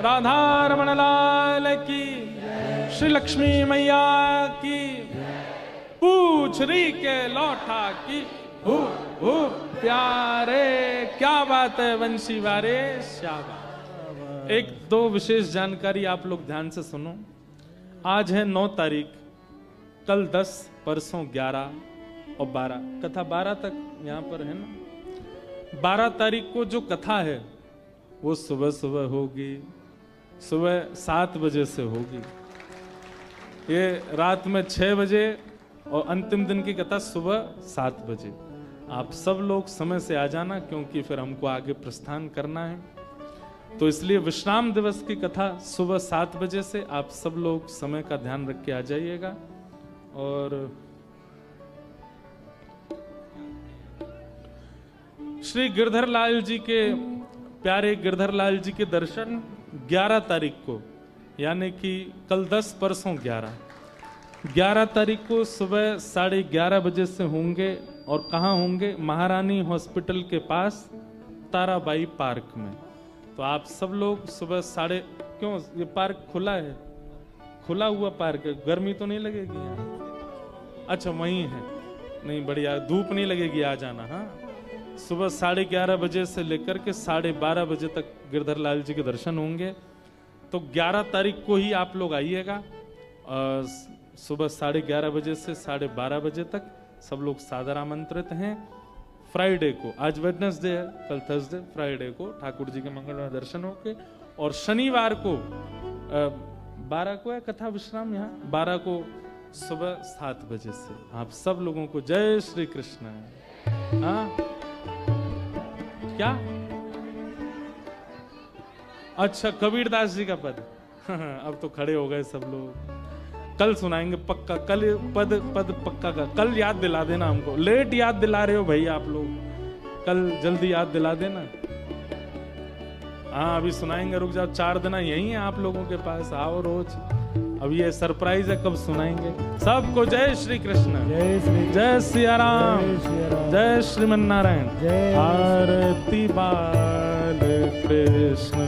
राधा रमण लाल की, श्री लक्ष्मी मैया की, पूछ री के लौटा की, हु प्यारे। क्या बात है वंशी वारे, शाबाश। एक दो विशेष जानकारी आप लोग ध्यान से सुनो। आज है 9 तारीख, कल 10, परसों 11 और 12, कथा 12 तक यहाँ पर है ना। 12 तारीख को जो कथा है वो सुबह सुबह होगी, सुबह 7 बजे से होगी। ये रात में 6 बजे और अंतिम दिन की कथा सुबह 7 बजे। आप सब लोग समय से आ जाना, क्योंकि फिर हमको आगे प्रस्थान करना है। तो इसलिए विश्राम दिवस की कथा सुबह 7 बजे से, आप सब लोग समय का ध्यान रख के आ जाइएगा। और श्री गिरधर लाल जी के, प्यारे गिरधर लाल जी के दर्शन 11 तारीख को, यानी कि कल 10, परसों 11 तारीख को सुबह 11:30 बजे से होंगे। और कहाँ होंगे? महारानी हॉस्पिटल के पास ताराबाई पार्क में। तो आप सब लोग सुबह क्यों ये पार्क खुला है? खुला हुआ पार्क है, गर्मी तो नहीं लगेगी यहाँ? अच्छा वहीं है, नहीं बढ़िया, धूप नहीं लगेगी, आ जाना। हाँ, सुबह 11:30 बजे से लेकर के 12:30 बजे तक गिरधर लाल जी के दर्शन होंगे। तो 11 तारीख को ही आप लोग आइएगा, सुबह 11:30 बजे से 12:30 बजे तक सब लोग सादर आमंत्रित हैं। फ्राइडे को, आज वेडनेसडे है, कल थर्सडे, फ्राइडे को ठाकुर जी के मंगलमय दर्शन होके, और शनिवार को 12 को है कथा विश्राम यहाँ, 12 को सुबह 7 बजे से। आप सब लोगों को जय श्री कृष्ण। हाँ क्या? अच्छा, कबीरदास जी का पद अब तो खड़े हो गए सब लोग, कल सुनाएंगे पक्का। कल पद पक्का का कल याद दिला देना हमको। लेट याद दिला रहे हो भैया आप लोग, कल जल्दी याद दिला देना। हाँ अभी सुनाएंगे, रुक जाओ, 4 दिन यही है आप लोगों के पास, आओ रोज। अब ये सरप्राइज है, कब सुनाएंगे। सबको जय श्री कृष्ण, जय सिया राम, जय श्रीमन नारायण, आरती बाल कृष्ण।